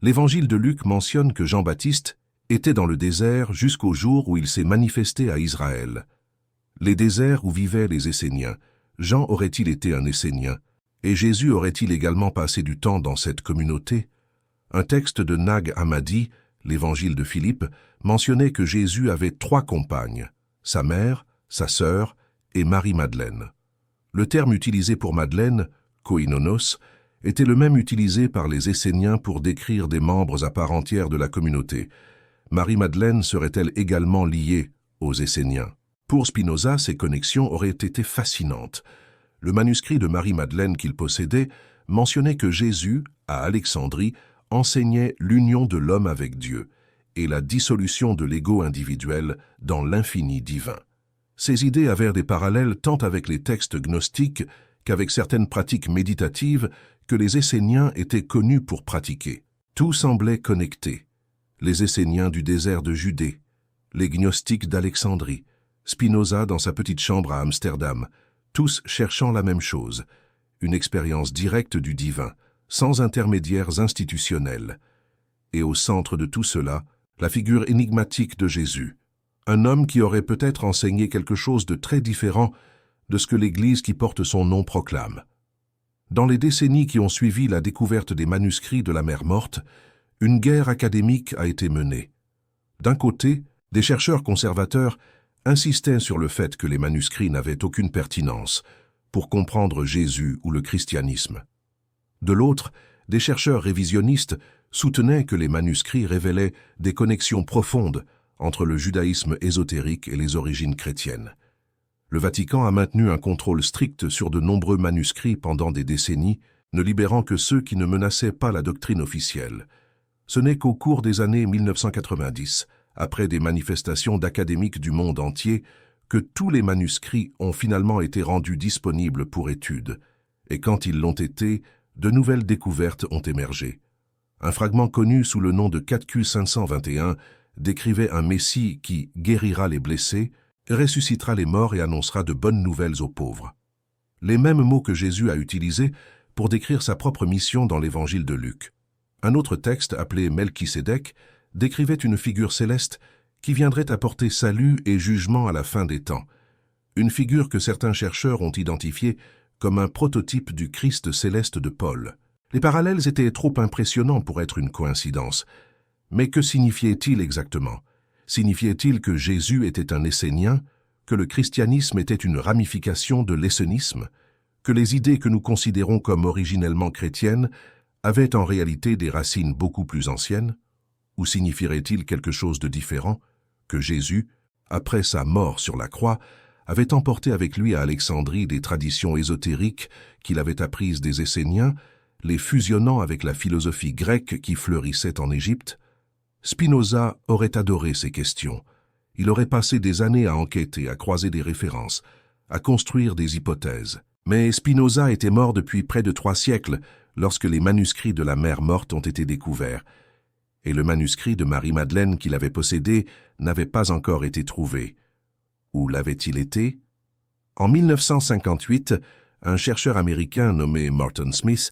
L'évangile de Luc mentionne que Jean-Baptiste était dans le désert jusqu'au jour où il s'est manifesté à Israël. Les déserts où vivaient les Esséniens, Jean aurait-il été un Essénien, et Jésus aurait-il également passé du temps dans cette communauté? Un texte de Nag Hammadi, l'évangile de Philippe, mentionnait que Jésus avait 3 compagnes, sa mère, sa sœur et Marie-Madeleine. Le terme utilisé pour Madeleine, koinonos, était le même utilisé par les Esséniens pour décrire des membres à part entière de la communauté. Marie-Madeleine serait-elle également liée aux Esséniens? Pour Spinoza, ces connexions auraient été fascinantes. Le manuscrit de Marie-Madeleine qu'il possédait mentionnait que Jésus, à Alexandrie, enseignait l'union de l'homme avec Dieu et la dissolution de l'ego individuel dans l'infini divin. Ces idées avaient des parallèles tant avec les textes gnostiques qu'avec certaines pratiques méditatives que les Esséniens étaient connus pour pratiquer. Tout semblait connecté. Les Esséniens du désert de Judée, les gnostiques d'Alexandrie, Spinoza dans sa petite chambre à Amsterdam, tous cherchant la même chose, une expérience directe du divin, sans intermédiaires institutionnels. Et au centre de tout cela, la figure énigmatique de Jésus, un homme qui aurait peut-être enseigné quelque chose de très différent de ce que l'Église qui porte son nom proclame. Dans les décennies qui ont suivi la découverte des manuscrits de la Mer Morte, une guerre académique a été menée. D'un côté, des chercheurs conservateurs insistaient sur le fait que les manuscrits n'avaient aucune pertinence pour comprendre Jésus ou le christianisme. De l'autre, des chercheurs révisionnistes soutenaient que les manuscrits révélaient des connexions profondes entre le judaïsme ésotérique et les origines chrétiennes. Le Vatican a maintenu un contrôle strict sur de nombreux manuscrits pendant des décennies, ne libérant que ceux qui ne menaçaient pas la doctrine officielle. Ce n'est qu'au cours des années 1990, après des manifestations d'académiques du monde entier, que tous les manuscrits ont finalement été rendus disponibles pour étude, et quand ils l'ont été, de nouvelles découvertes ont émergé. Un fragment connu sous le nom de 4Q 521 décrivait un Messie qui guérira les blessés, ressuscitera les morts et annoncera de bonnes nouvelles aux pauvres. Les mêmes mots que Jésus a utilisés pour décrire sa propre mission dans l'évangile de Luc. Un autre texte, appelé Melchisédek, décrivait une figure céleste qui viendrait apporter salut et jugement à la fin des temps. Une figure que certains chercheurs ont identifiée comme un prototype du Christ céleste de Paul. Les parallèles étaient trop impressionnants pour être une coïncidence. Mais que signifiait-il exactement? Signifiait-il que Jésus était un Essénien, que le christianisme était une ramification de l'essénisme, que les idées que nous considérons comme originellement chrétiennes avaient en réalité des racines beaucoup plus anciennes? Ou signifierait-il quelque chose de différent, que Jésus, après sa mort sur la croix, avait emporté avec lui à Alexandrie des traditions ésotériques qu'il avait apprises des Esséniens, les fusionnant avec la philosophie grecque qui fleurissait en Égypte? Spinoza aurait adoré ces questions. Il aurait passé des années à enquêter, à croiser des références, à construire des hypothèses. Mais Spinoza était mort depuis près de 3 siècles lorsque les manuscrits de la Mère morte ont été découverts, et le manuscrit de Marie-Madeleine qu'il avait possédé n'avait pas encore été trouvé. Où l'avait-il été? En 1958, un chercheur américain nommé Morton Smith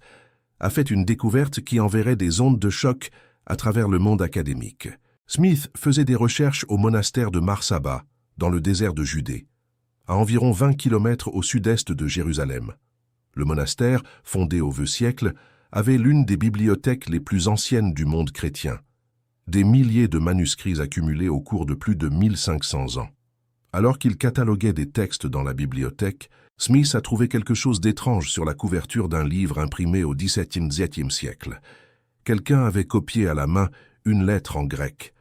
a fait une découverte qui enverrait des ondes de choc à travers le monde académique. Smith faisait des recherches au monastère de Mar Saba, dans le désert de Judée, à environ 20 km au sud-est de Jérusalem. Le monastère, fondé au vieux siècle, avait l'une des bibliothèques les plus anciennes du monde chrétien. Des milliers de manuscrits accumulés au cours de plus de 1500 ans. Alors qu'il cataloguait des textes dans la bibliothèque, Smith a trouvé quelque chose d'étrange sur la couverture d'un livre imprimé au XVIIe siècle. Quelqu'un avait copié à la main une lettre en grec.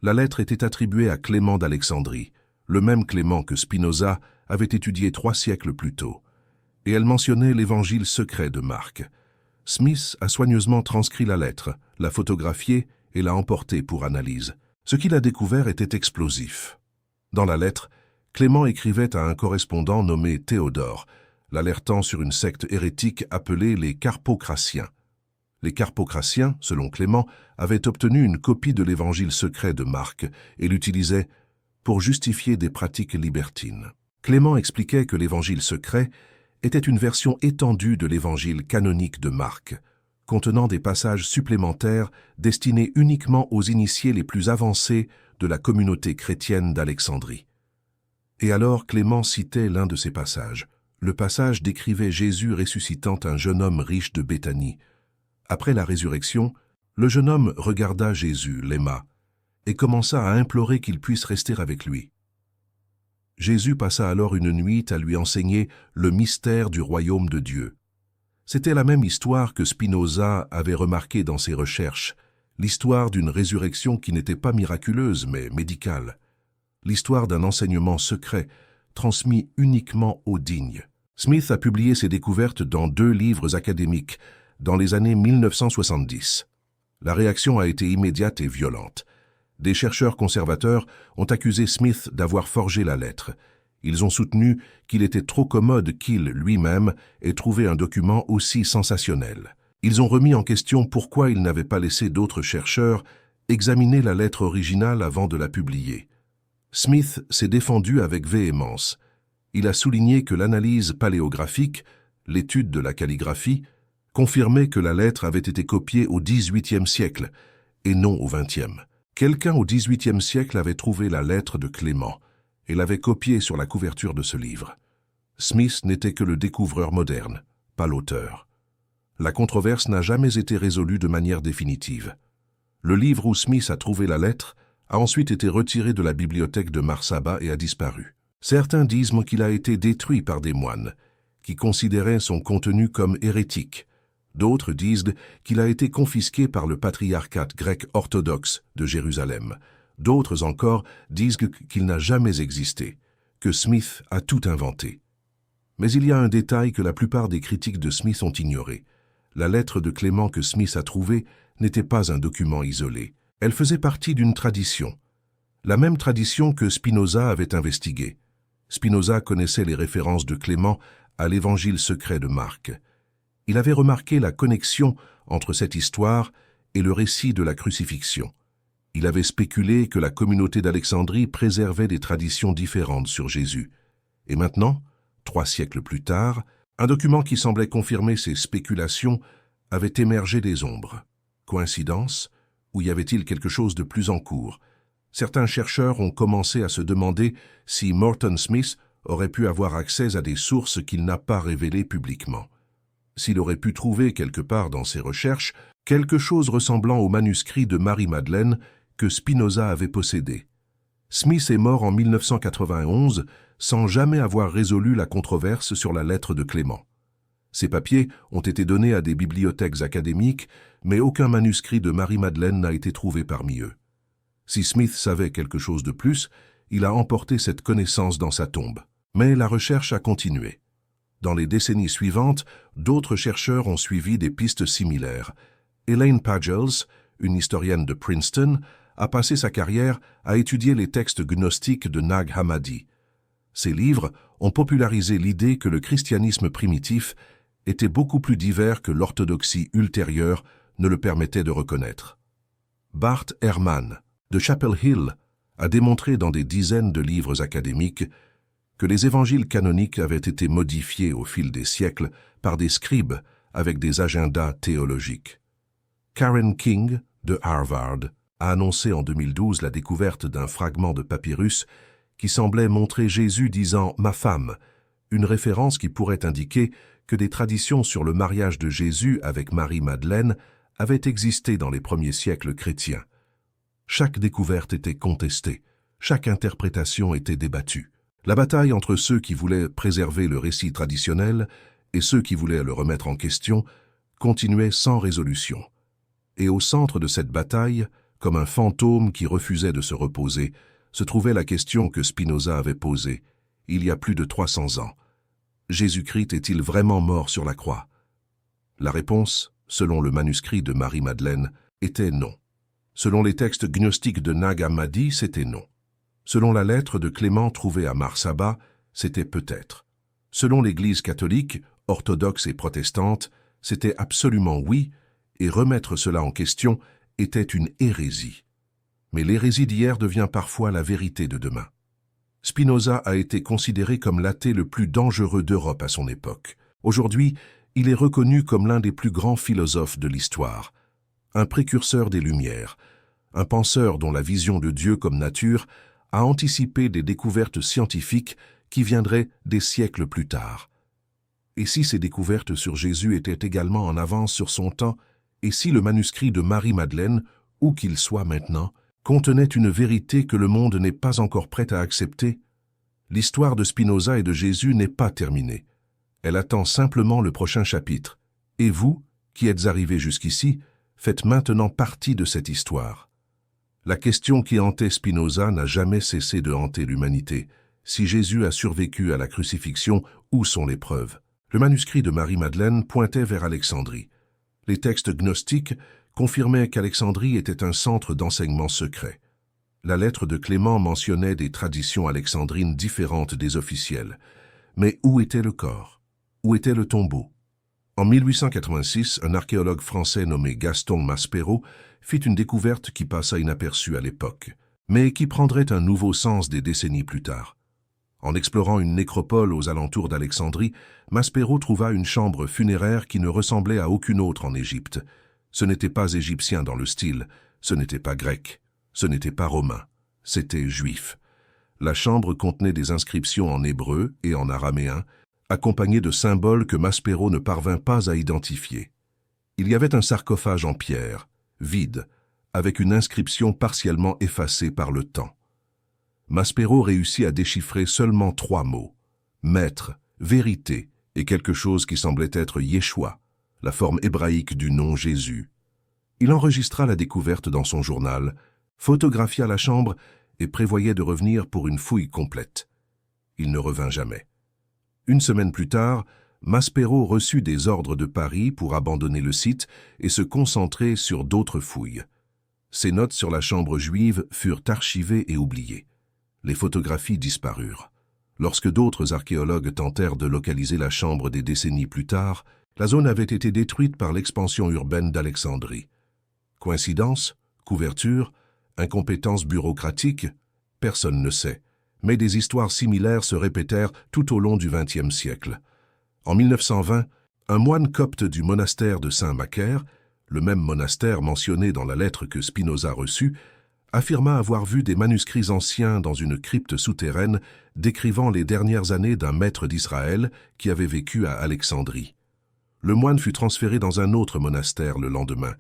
La lettre était attribuée à Clément d'Alexandrie, le même Clément que Spinoza avait étudié 3 siècles plus tôt, et elle mentionnait l'évangile secret de Marc. Smith a soigneusement transcrit la lettre, l'a photographiée et l'a emportée pour analyse. Ce qu'il a découvert était explosif. Dans la lettre, Clément écrivait à un correspondant nommé Théodore, l'alertant sur une secte hérétique appelée les Carpocratiens. Les Carpocratiens, selon Clément, avaient obtenu une copie de l'évangile secret de Marc et l'utilisaient pour justifier des pratiques libertines. Clément expliquait que l'évangile secret était une version étendue de l'évangile canonique de Marc, contenant des passages supplémentaires destinés uniquement aux initiés les plus avancés de la communauté chrétienne d'Alexandrie. Et alors Clément citait l'un de ces passages. Le passage décrivait Jésus ressuscitant un jeune homme riche de Béthanie. Après la résurrection, le jeune homme regarda Jésus, l'aima, et commença à implorer qu'il puisse rester avec lui. Jésus passa alors une nuit à lui enseigner le mystère du royaume de Dieu. C'était la même histoire que Spinoza avait remarquée dans ses recherches, l'histoire d'une résurrection qui n'était pas miraculeuse mais médicale, l'histoire d'un enseignement secret transmis uniquement aux dignes. Smith a publié ses découvertes dans 2 livres académiques dans les années 1970. La réaction a été immédiate et violente. Des chercheurs conservateurs ont accusé Smith d'avoir forgé la lettre. Ils ont soutenu qu'il était trop commode qu'il, lui-même, ait trouvé un document aussi sensationnel. Ils ont remis en question pourquoi il n'avait pas laissé d'autres chercheurs examiner la lettre originale avant de la publier. Smith s'est défendu avec véhémence. Il a souligné que l'analyse paléographique, l'étude de la calligraphie, confirmait que la lettre avait été copiée au XVIIIe siècle et non au XXe. Quelqu'un au XVIIIe siècle avait trouvé la lettre de Clément et l'avait copiée sur la couverture de ce livre. Smith n'était que le découvreur moderne, pas l'auteur. La controverse n'a jamais été résolue de manière définitive. Le livre où Smith a trouvé la lettre a ensuite été retiré de la bibliothèque de Mar Saba et a disparu. Certains disent qu'il a été détruit par des moines, qui considéraient son contenu comme hérétique. D'autres disent qu'il a été confisqué par le patriarcat grec orthodoxe de Jérusalem. D'autres encore disent qu'il n'a jamais existé, que Smith a tout inventé. Mais il y a un détail que la plupart des critiques de Smith ont ignoré. La lettre de Clément que Smith a trouvée n'était pas un document isolé. Elle faisait partie d'une tradition, la même tradition que Spinoza avait investiguée. Spinoza connaissait les références de Clément à l'évangile secret de Marc. Il avait remarqué la connexion entre cette histoire et le récit de la crucifixion. Il avait spéculé que la communauté d'Alexandrie préservait des traditions différentes sur Jésus. Et maintenant, 3 siècles plus tard, un document qui semblait confirmer ces spéculations avait émergé des ombres. Coïncidence? Ou y avait-il quelque chose de plus en cours? Certains chercheurs ont commencé à se demander si Morton Smith aurait pu avoir accès à des sources qu'il n'a pas révélées publiquement. S'il aurait pu trouver quelque part dans ses recherches quelque chose ressemblant au manuscrit de Marie-Madeleine que Spinoza avait possédé. Smith est mort en 1991 sans jamais avoir résolu la controverse sur la lettre de Clément. Ces papiers ont été donnés à des bibliothèques académiques, mais aucun manuscrit de Marie-Madeleine n'a été trouvé parmi eux. Si Smith savait quelque chose de plus, il a emporté cette connaissance dans sa tombe. Mais la recherche a continué. Dans les décennies suivantes, d'autres chercheurs ont suivi des pistes similaires. Elaine Pagels, une historienne de Princeton, a passé sa carrière à étudier les textes gnostiques de Nag Hammadi. Ses livres ont popularisé l'idée que le christianisme primitif était beaucoup plus divers que l'orthodoxie ultérieure ne le permettait de reconnaître. Bart Ehrman, de Chapel Hill, a démontré dans des dizaines de livres académiques que les évangiles canoniques avaient été modifiés au fil des siècles par des scribes avec des agendas théologiques. Karen King, de Harvard, a annoncé en 2012 la découverte d'un fragment de papyrus qui semblait montrer Jésus disant « ma femme », une référence qui pourrait indiquer que des traditions sur le mariage de Jésus avec Marie-Madeleine avaient existé dans les premiers siècles chrétiens. Chaque découverte était contestée, chaque interprétation était débattue. La bataille entre ceux qui voulaient préserver le récit traditionnel et ceux qui voulaient le remettre en question continuait sans résolution. Et au centre de cette bataille, comme un fantôme qui refusait de se reposer, se trouvait la question que Spinoza avait posée, il y a plus de 300 ans. Jésus-Christ est-il vraiment mort sur la croix? La réponse, selon le manuscrit de Marie-Madeleine, était non. Selon les textes gnostiques de Nag Hammadi, c'était non. Selon la lettre de Clément trouvée à Marsaba, c'était peut-être. Selon l'Église catholique, orthodoxe et protestante, c'était absolument oui, et remettre cela en question était une hérésie. Mais l'hérésie d'hier devient parfois la vérité de demain. Spinoza a été considéré comme l'athée le plus dangereux d'Europe à son époque. Aujourd'hui, il est reconnu comme l'un des plus grands philosophes de l'histoire, un précurseur des Lumières, un penseur dont la vision de Dieu comme nature a anticipé des découvertes scientifiques qui viendraient des siècles plus tard. Et si ces découvertes sur Jésus étaient également en avance sur son temps, et si le manuscrit de Marie-Madeleine, où qu'il soit maintenant, contenait une vérité que le monde n'est pas encore prêt à accepter, l'histoire de Spinoza et de Jésus n'est pas terminée. Elle attend simplement le prochain chapitre. Et vous, qui êtes arrivés jusqu'ici, faites maintenant partie de cette histoire. La question qui hantait Spinoza n'a jamais cessé de hanter l'humanité. Si Jésus a survécu à la crucifixion, où sont les preuves? Le manuscrit de Marie-Madeleine pointait vers Alexandrie. Les textes gnostiques confirmaient qu'Alexandrie était un centre d'enseignement secret. La lettre de Clément mentionnait des traditions alexandrines différentes des officielles. Mais où était le corps? Où était le tombeau? En 1886, un archéologue français nommé Gaston Maspero fit une découverte qui passa inaperçue à l'époque, mais qui prendrait un nouveau sens des décennies plus tard. En explorant une nécropole aux alentours d'Alexandrie, Maspero trouva une chambre funéraire qui ne ressemblait à aucune autre en Égypte. Ce n'était pas égyptien dans le style, ce n'était pas grec, ce n'était pas romain, c'était juif. La chambre contenait des inscriptions en hébreu et en araméen, accompagnées de symboles que Maspero ne parvint pas à identifier. Il y avait un sarcophage en pierre, vide, avec une inscription partiellement effacée par le temps. Maspero réussit à déchiffrer seulement 3 mots, maître, vérité et quelque chose qui semblait être Yeshua, la forme hébraïque du nom Jésus. Il enregistra la découverte dans son journal, photographia la chambre et prévoyait de revenir pour une fouille complète. Il ne revint jamais. Une semaine plus tard, Maspero reçut des ordres de Paris pour abandonner le site et se concentrer sur d'autres fouilles. Ses notes sur la chambre juive furent archivées et oubliées. Les photographies disparurent. Lorsque d'autres archéologues tentèrent de localiser la chambre des décennies plus tard, la zone avait été détruite par l'expansion urbaine d'Alexandrie. Coïncidence? Couverture? Incompétence bureaucratique? Personne ne sait. Mais des histoires similaires se répétèrent tout au long du XXe siècle. En 1920, un moine copte du monastère de Saint-Macaire, le même monastère mentionné dans la lettre que Spinoza reçut, affirma avoir vu des manuscrits anciens dans une crypte souterraine décrivant les dernières années d'un maître d'Israël qui avait vécu à Alexandrie. Le moine fut transféré dans un autre monastère le lendemain.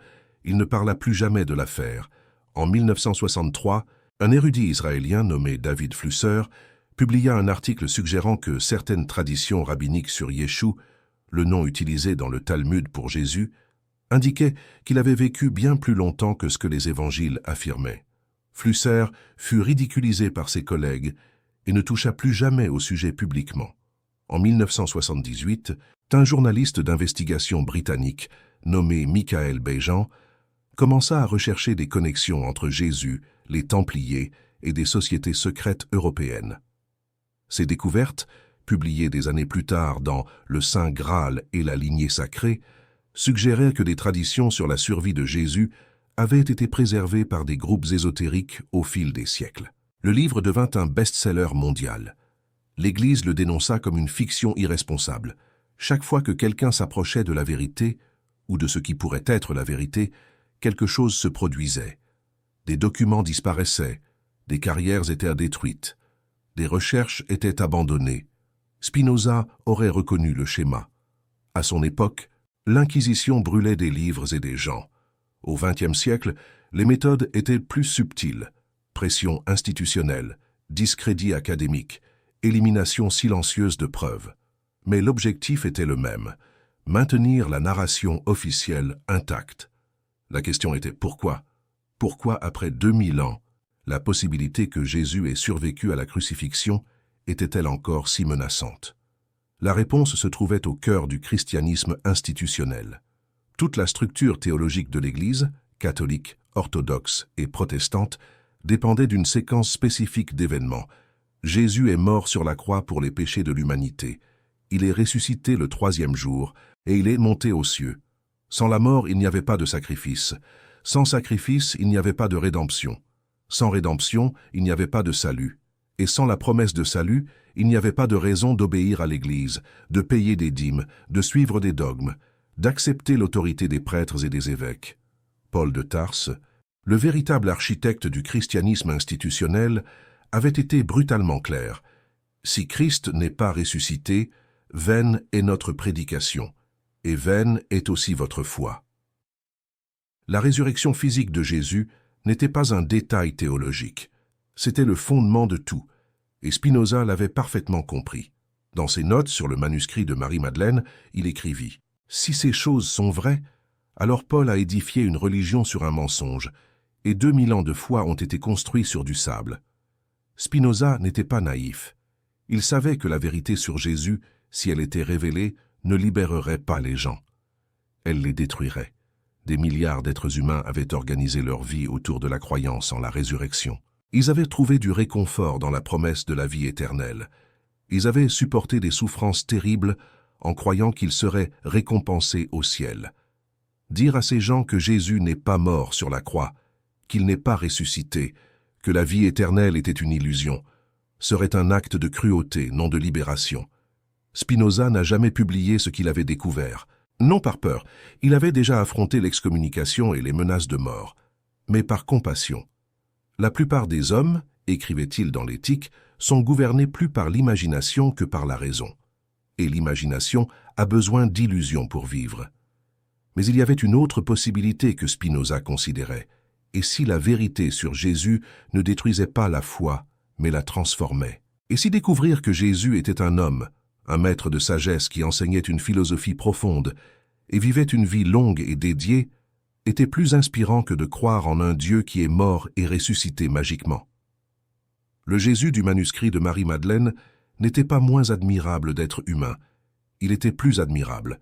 Il ne parla plus jamais de l'affaire. En 1963, un érudit israélien nommé David Flusser publia un article suggérant que certaines traditions rabbiniques sur Yeshua, le nom utilisé dans le Talmud pour Jésus, indiquaient qu'il avait vécu bien plus longtemps que ce que les évangiles affirmaient. Flusser fut ridiculisé par ses collègues et ne toucha plus jamais au sujet publiquement. En 1978, un journaliste d'investigation britannique nommé Michael Bejan commença à rechercher des connexions entre Jésus, les Templiers et des sociétés secrètes européennes. Ces découvertes, publiées des années plus tard dans Le Saint Graal et la lignée sacrée, suggéraient que des traditions sur la survie de Jésus avaient été préservées par des groupes ésotériques au fil des siècles. Le livre devint un best-seller mondial. L'Église le dénonça comme une fiction irresponsable. Chaque fois que quelqu'un s'approchait de la vérité, ou de ce qui pourrait être la vérité, quelque chose se produisait. Des documents disparaissaient, des carrières étaient détruites, des recherches étaient abandonnées. Spinoza aurait reconnu le schéma. À son époque, l'Inquisition brûlait des livres et des gens. Au XXe siècle, les méthodes étaient plus subtiles. Pression institutionnelle, discrédit académique, élimination silencieuse de preuves. Mais l'objectif était le même, maintenir la narration officielle intacte. La question était pourquoi? Pourquoi, après 2000 ans, la possibilité que Jésus ait survécu à la crucifixion était-elle encore si menaçante? La réponse se trouvait au cœur du christianisme institutionnel. Toute la structure théologique de l'Église, catholique, orthodoxe et protestante, dépendait d'une séquence spécifique d'événements. Jésus est mort sur la croix pour les péchés de l'humanité. Il est ressuscité le 3e jour et il est monté aux cieux. Sans la mort, il n'y avait pas de sacrifice. Sans sacrifice, il n'y avait pas de rédemption. Sans rédemption, il n'y avait pas de salut. Et sans la promesse de salut, il n'y avait pas de raison d'obéir à l'Église, de payer des dîmes, de suivre des dogmes, d'accepter l'autorité des prêtres et des évêques. Paul de Tarse, le véritable architecte du christianisme institutionnel, avait été brutalement clair. Si Christ n'est pas ressuscité, vaine est notre prédication, et vaine est aussi votre foi. La résurrection physique de Jésus n'était pas un détail théologique, c'était le fondement de tout, et Spinoza l'avait parfaitement compris. Dans ses notes sur le manuscrit de Marie-Madeleine, il écrivit « Si ces choses sont vraies, alors Paul a édifié une religion sur un mensonge, et 2000 ans de foi ont été construits sur du sable. » Spinoza n'était pas naïf. Il savait que la vérité sur Jésus, si elle était révélée, ne libérerait pas les gens. Elle les détruirait. Des milliards d'êtres humains avaient organisé leur vie autour de la croyance en la résurrection. Ils avaient trouvé du réconfort dans la promesse de la vie éternelle. Ils avaient supporté des souffrances terribles en croyant qu'ils seraient récompensés au ciel. Dire à ces gens que Jésus n'est pas mort sur la croix, qu'il n'est pas ressuscité, que la vie éternelle était une illusion, serait un acte de cruauté, non de libération. Spinoza n'a jamais publié ce qu'il avait découvert. Non par peur, il avait déjà affronté l'excommunication et les menaces de mort, mais par compassion. La plupart des hommes, écrivait-il dans l'Éthique, sont gouvernés plus par l'imagination que par la raison. Et l'imagination a besoin d'illusions pour vivre. Mais il y avait une autre possibilité que Spinoza considérait. Et si la vérité sur Jésus ne détruisait pas la foi, mais la transformait? Et si découvrir que Jésus était un homme, un maître de sagesse qui enseignait une philosophie profonde et vivait une vie longue et dédiée, était plus inspirant que de croire en un Dieu qui est mort et ressuscité magiquement? Le Jésus du manuscrit de Marie-Madeleine n'était pas moins admirable d'être humain, il était plus admirable.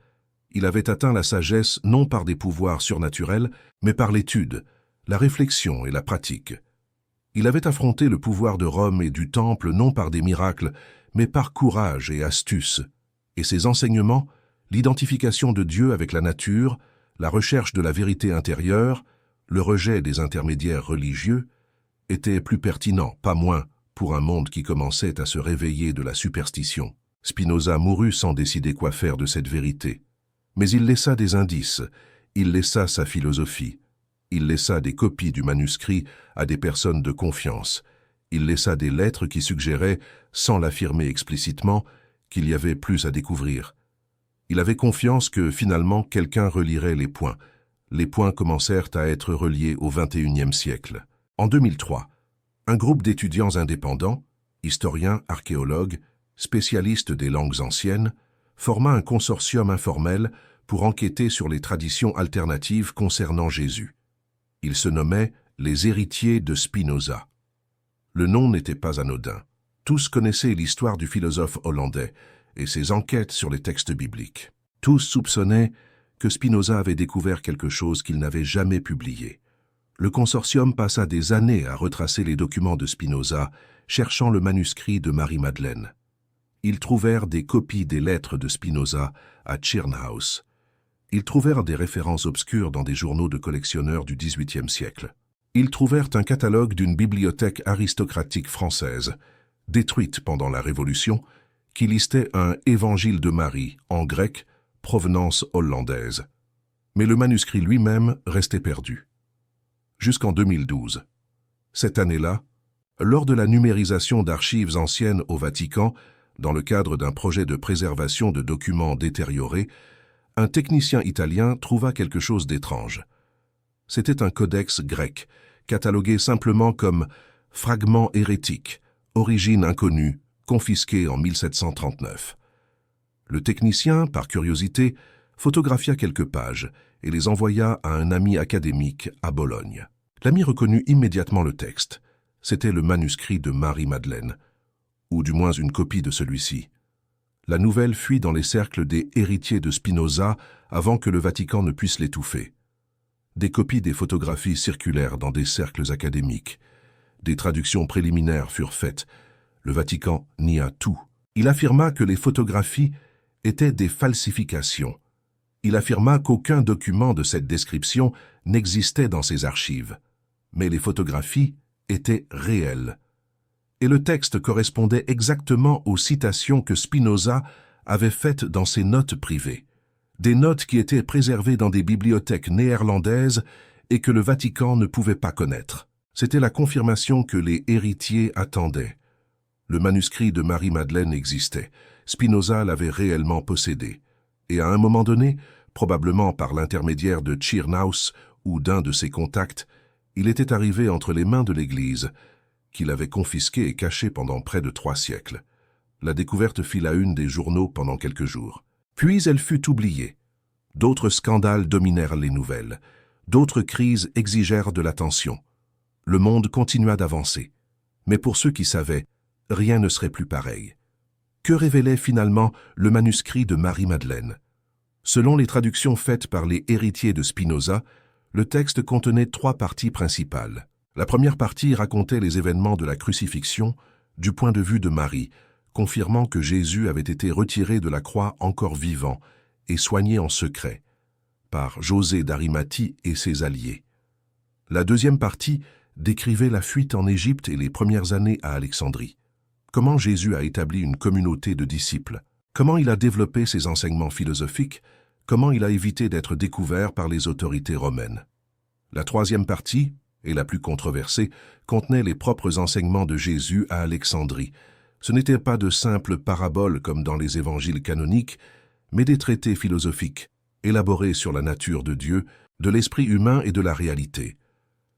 Il avait atteint la sagesse non par des pouvoirs surnaturels, mais par l'étude, la réflexion et la pratique. Il avait affronté le pouvoir de Rome et du Temple non par des miracles, mais par courage et astuce, et ses enseignements, l'identification de Dieu avec la nature, la recherche de la vérité intérieure, le rejet des intermédiaires religieux, étaient plus pertinents, pas moins, pour un monde qui commençait à se réveiller de la superstition. Spinoza mourut sans décider quoi faire de cette vérité. Mais il laissa des indices, il laissa sa philosophie, il laissa des copies du manuscrit à des personnes de confiance, il laissa des lettres qui suggéraient, sans l'affirmer explicitement, qu'il y avait plus à découvrir. Il avait confiance que, finalement, quelqu'un relirait les points. Les points commencèrent à être reliés au XXIe siècle. En 2003, un groupe d'étudiants indépendants, historiens, archéologues, spécialistes des langues anciennes, forma un consortium informel pour enquêter sur les traditions alternatives concernant Jésus. Il se nommait les héritiers de Spinoza. Le nom n'était pas anodin. Tous connaissaient l'histoire du philosophe hollandais et ses enquêtes sur les textes bibliques. Tous soupçonnaient que Spinoza avait découvert quelque chose qu'il n'avait jamais publié. Le consortium passa des années à retracer les documents de Spinoza, cherchant le manuscrit de Marie-Madeleine. Ils trouvèrent des copies des lettres de Spinoza à Tschirnhaus. Ils trouvèrent des références obscures dans des journaux de collectionneurs du XVIIIe siècle. Ils trouvèrent un catalogue d'une bibliothèque aristocratique française, détruite pendant la Révolution, qui listait un « Évangile de Marie » en grec, provenance hollandaise. Mais le manuscrit lui-même restait perdu. Jusqu'en 2012. Cette année-là, lors de la numérisation d'archives anciennes au Vatican, dans le cadre d'un projet de préservation de documents détériorés, un technicien italien trouva quelque chose d'étrange. C'était un codex grec, catalogué simplement comme « fragment hérétique, origine inconnue, confisqué en 1739 ». Le technicien, par curiosité, photographia quelques pages et les envoya à un ami académique à Bologne. L'ami reconnut immédiatement le texte. C'était le manuscrit de Marie-Madeleine, ou du moins une copie de celui-ci. La nouvelle fuit dans les cercles des héritiers de Spinoza avant que le Vatican ne puisse l'étouffer. Des copies des photographies circulèrent dans des cercles académiques. Des traductions préliminaires furent faites. Le Vatican nia tout. Il affirma que les photographies étaient des falsifications. Il affirma qu'aucun document de cette description n'existait dans ses archives. Mais les photographies étaient réelles. Et le texte correspondait exactement aux citations que Spinoza avait faites dans ses notes privées. Des notes qui étaient préservées dans des bibliothèques néerlandaises et que le Vatican ne pouvait pas connaître. C'était la confirmation que les héritiers attendaient. Le manuscrit de Marie-Madeleine existait. Spinoza l'avait réellement possédé. Et à un moment donné, probablement par l'intermédiaire de Tschirnhaus ou d'un de ses contacts, il était arrivé entre les mains de l'Église, qu'il avait confisqué et caché pendant près de 3 siècles. La découverte fit la une des journaux pendant quelques jours. Puis elle fut oubliée. D'autres scandales dominèrent les nouvelles. D'autres crises exigèrent de l'attention. Le monde continua d'avancer. Mais pour ceux qui savaient, rien ne serait plus pareil. Que révélait finalement le manuscrit de Marie-Madeleine? Selon les traductions faites par les héritiers de Spinoza, le texte contenait 3 parties principales. La première partie racontait les événements de la crucifixion du point de vue de Marie, confirmant que Jésus avait été retiré de la croix encore vivant et soigné en secret par José d'Arimathie et ses alliés. La deuxième partie décrivait la fuite en Égypte et les premières années à Alexandrie. Comment Jésus a établi une communauté de disciples, comment il a développé ses enseignements philosophiques, comment il a évité d'être découvert par les autorités romaines. La troisième partie, et la plus controversée, contenait les propres enseignements de Jésus à Alexandrie. Ce n'étaient pas de simples paraboles comme dans les évangiles canoniques, mais des traités philosophiques, élaborés sur la nature de Dieu, de l'esprit humain et de la réalité.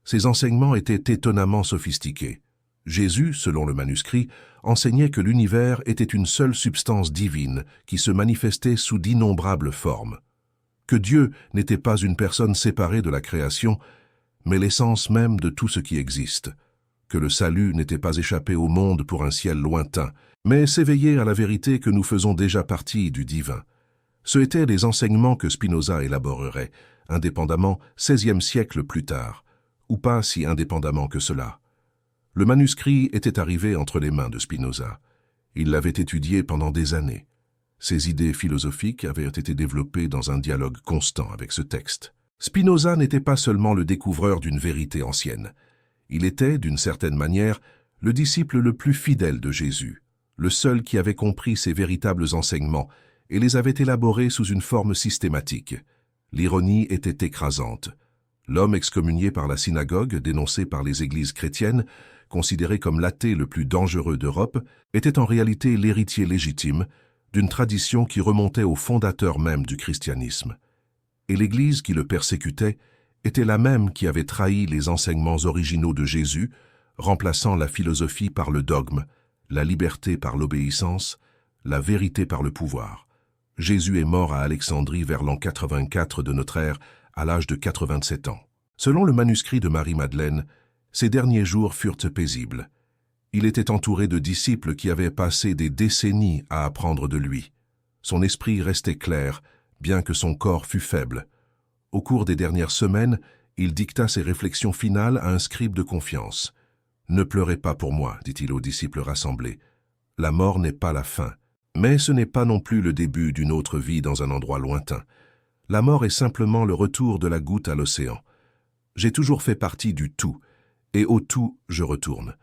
Ces enseignements étaient étonnamment sophistiqués. Jésus, selon le manuscrit, enseignait que l'univers était une seule substance divine qui se manifestait sous d'innombrables formes. Que Dieu n'était pas une personne séparée de la création, mais l'essence même de tout ce qui existe. Que le salut n'était pas échappé au monde pour un ciel lointain, mais s'éveiller à la vérité que nous faisons déjà partie du divin. Ce étaient les enseignements que Spinoza élaborerait, indépendamment 16e siècle plus tard, ou pas si indépendamment que cela. Le manuscrit était arrivé entre les mains de Spinoza. Il l'avait étudié pendant des années. Ses idées philosophiques avaient été développées dans un dialogue constant avec ce texte. Spinoza n'était pas seulement le découvreur d'une vérité ancienne. Il était, d'une certaine manière, le disciple le plus fidèle de Jésus, le seul qui avait compris ses véritables enseignements et les avait élaborés sous une forme systématique. L'ironie était écrasante. L'homme excommunié par la synagogue, dénoncé par les églises chrétiennes, considéré comme l'athée le plus dangereux d'Europe, était en réalité l'héritier légitime d'une tradition qui remontait au fondateur même du christianisme. Et l'Église qui le persécutait était la même qui avait trahi les enseignements originaux de Jésus, remplaçant la philosophie par le dogme, la liberté par l'obéissance, la vérité par le pouvoir. Jésus est mort à Alexandrie vers l'an 84 de notre ère, à l'âge de 87 ans. Selon le manuscrit de Marie-Madeleine, ses derniers jours furent paisibles. Il était entouré de disciples qui avaient passé des décennies à apprendre de lui. Son esprit restait clair, bien que son corps fût faible. Au cours des dernières semaines, il dicta ses réflexions finales à un scribe de confiance. « Ne pleurez pas pour moi, dit-il aux disciples rassemblés. La mort n'est pas la fin, mais ce n'est pas non plus le début d'une autre vie dans un endroit lointain. La mort est simplement le retour de la goutte à l'océan. J'ai toujours fait partie du tout, et au tout je retourne.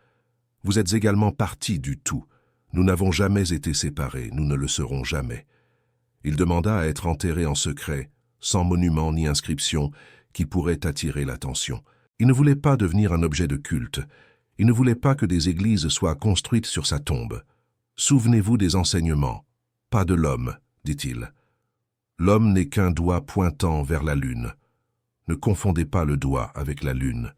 Vous êtes également partie du tout. Nous n'avons jamais été séparés, nous ne le serons jamais. » Il demanda à être enterré en secret, sans monument ni inscription, qui pourrait attirer l'attention. Il ne voulait pas devenir un objet de culte. Il ne voulait pas que des églises soient construites sur sa tombe. « Souvenez-vous des enseignements, pas de l'homme, dit-il. L'homme n'est qu'un doigt pointant vers la lune. Ne confondez pas le doigt avec la lune.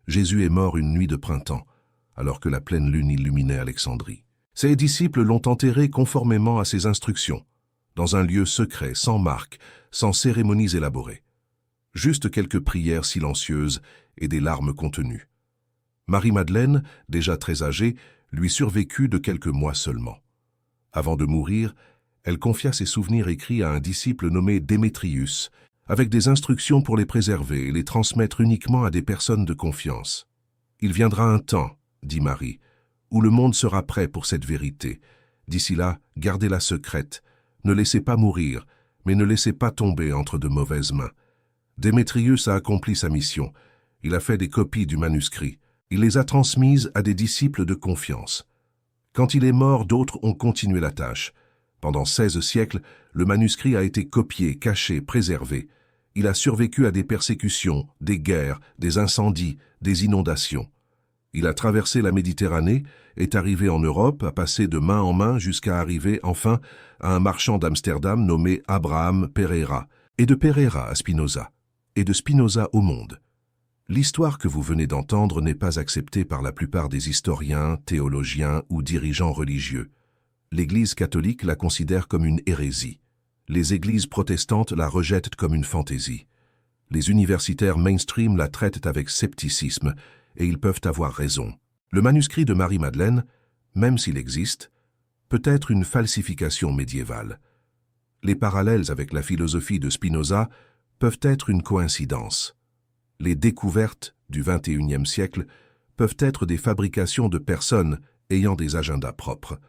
Jésus est mort une nuit de printemps, alors que la pleine lune illuminait Alexandrie. Ses disciples l'ont enterré conformément à ses instructions, dans un lieu secret, sans marque, sans cérémonies élaborées. Juste quelques prières silencieuses et des larmes contenues. Marie-Madeleine, déjà très âgée, lui survécut de quelques mois seulement. Avant de mourir, elle confia ses souvenirs écrits à un disciple nommé Démétrius, avec des instructions pour les préserver et les transmettre uniquement à des personnes de confiance. « Il viendra un temps, dit Marie, où le monde sera prêt pour cette vérité. D'ici là, gardez-la secrète. Ne laissez pas mourir, mais ne laissez pas tomber entre de mauvaises mains. » Démétrius a accompli sa mission. Il a fait des copies du manuscrit. Il les a transmises à des disciples de confiance. Quand il est mort, d'autres ont continué la tâche. Pendant 16 siècles, le manuscrit a été copié, caché, préservé. Il a survécu à des persécutions, des guerres, des incendies, des inondations. Il a traversé la Méditerranée, est arrivé en Europe, a passé de main en main jusqu'à arriver enfin à un marchand d'Amsterdam nommé Abraham Pereira, et de Pereira à Spinoza, et de Spinoza au monde. L'histoire que vous venez d'entendre n'est pas acceptée par la plupart des historiens, théologiens ou dirigeants religieux. L'Église catholique la considère comme une hérésie. Les églises protestantes la rejettent comme une fantaisie. Les universitaires mainstream la traitent avec scepticisme, et ils peuvent avoir raison. Le manuscrit de Marie-Madeleine, même s'il existe, peut être une falsification médiévale. Les parallèles avec la philosophie de Spinoza peuvent être une coïncidence. Les découvertes du XXIe siècle peuvent être des fabrications de personnes ayant des agendas propres.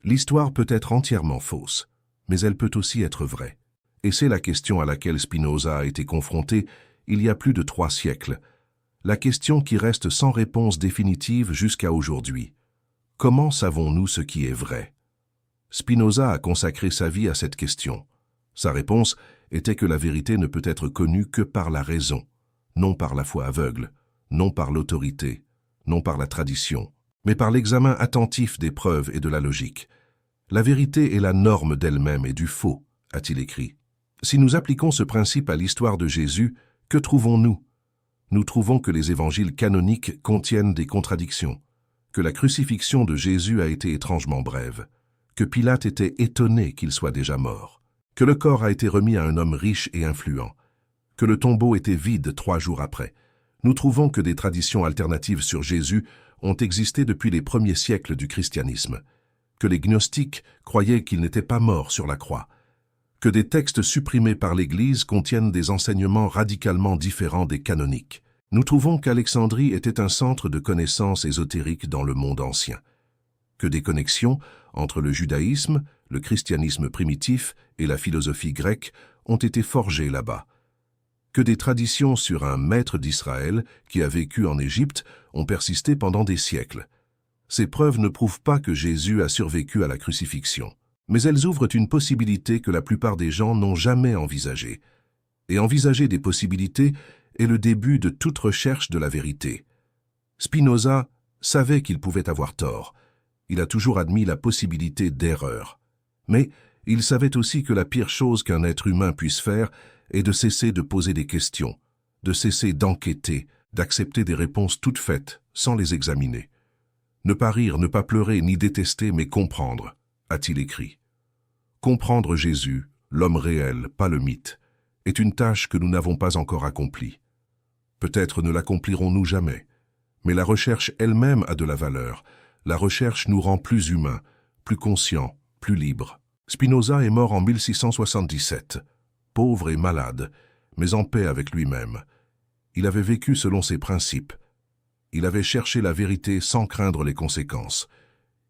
L'histoire peut être entièrement fausse, mais elle peut aussi être vraie. Et c'est la question à laquelle Spinoza a été confronté il y a plus de 3 siècles. La question qui reste sans réponse définitive jusqu'à aujourd'hui. Comment savons-nous ce qui est vrai? Spinoza a consacré sa vie à cette question. Sa réponse était que la vérité ne peut être connue que par la raison, non par la foi aveugle, non par l'autorité, non par la tradition, mais par l'examen attentif des preuves et de la logique. La vérité est la norme d'elle-même et du faux, a-t-il écrit. Si nous appliquons ce principe à l'histoire de Jésus, que trouvons-nous? Nous trouvons que les évangiles canoniques contiennent des contradictions, que la crucifixion de Jésus a été étrangement brève, que Pilate était étonné qu'il soit déjà mort, que le corps a été remis à un homme riche et influent, que le tombeau était vide 3 jours après. Nous trouvons que des traditions alternatives sur Jésus ont existé depuis les premiers siècles du christianisme, que les gnostiques croyaient qu'il n'était pas mort sur la croix, que des textes supprimés par l'Église contiennent des enseignements radicalement différents des canoniques. Nous trouvons qu'Alexandrie était un centre de connaissances ésotériques dans le monde ancien, que des connexions entre le judaïsme, le christianisme primitif et la philosophie grecque ont été forgées là-bas. Que des traditions sur un maître d'Israël qui a vécu en Égypte ont persisté pendant des siècles. Ces preuves ne prouvent pas que Jésus a survécu à la crucifixion, mais elles ouvrent une possibilité que la plupart des gens n'ont jamais envisagée. Et envisager des possibilités est le début de toute recherche de la vérité. Spinoza savait qu'il pouvait avoir tort. Il a toujours admis la possibilité d'erreur. Mais il savait aussi que la pire chose qu'un être humain puisse faire est de cesser de poser des questions, de cesser d'enquêter, d'accepter des réponses toutes faites, sans les examiner. Ne pas rire, ne pas pleurer, ni détester, mais comprendre, a-t-il écrit. Comprendre Jésus, l'homme réel, pas le mythe, est une tâche que nous n'avons pas encore accomplie. Peut-être ne l'accomplirons-nous jamais, mais la recherche elle-même a de la valeur. La recherche nous rend plus humains, plus conscients, plus libres. Spinoza est mort en 1677, pauvre et malade, mais en paix avec lui-même. Il avait vécu selon ses principes. Il avait cherché la vérité sans craindre les conséquences.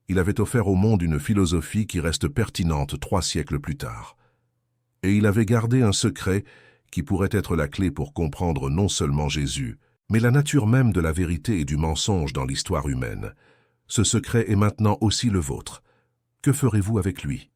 Il avait offert au monde une philosophie qui reste pertinente 3 siècles plus tard. Et il avait gardé un secret qui pourrait être la clé pour comprendre non seulement Jésus, mais la nature même de la vérité et du mensonge dans l'histoire humaine. Ce secret est maintenant aussi le vôtre. Que ferez-vous avec lui ?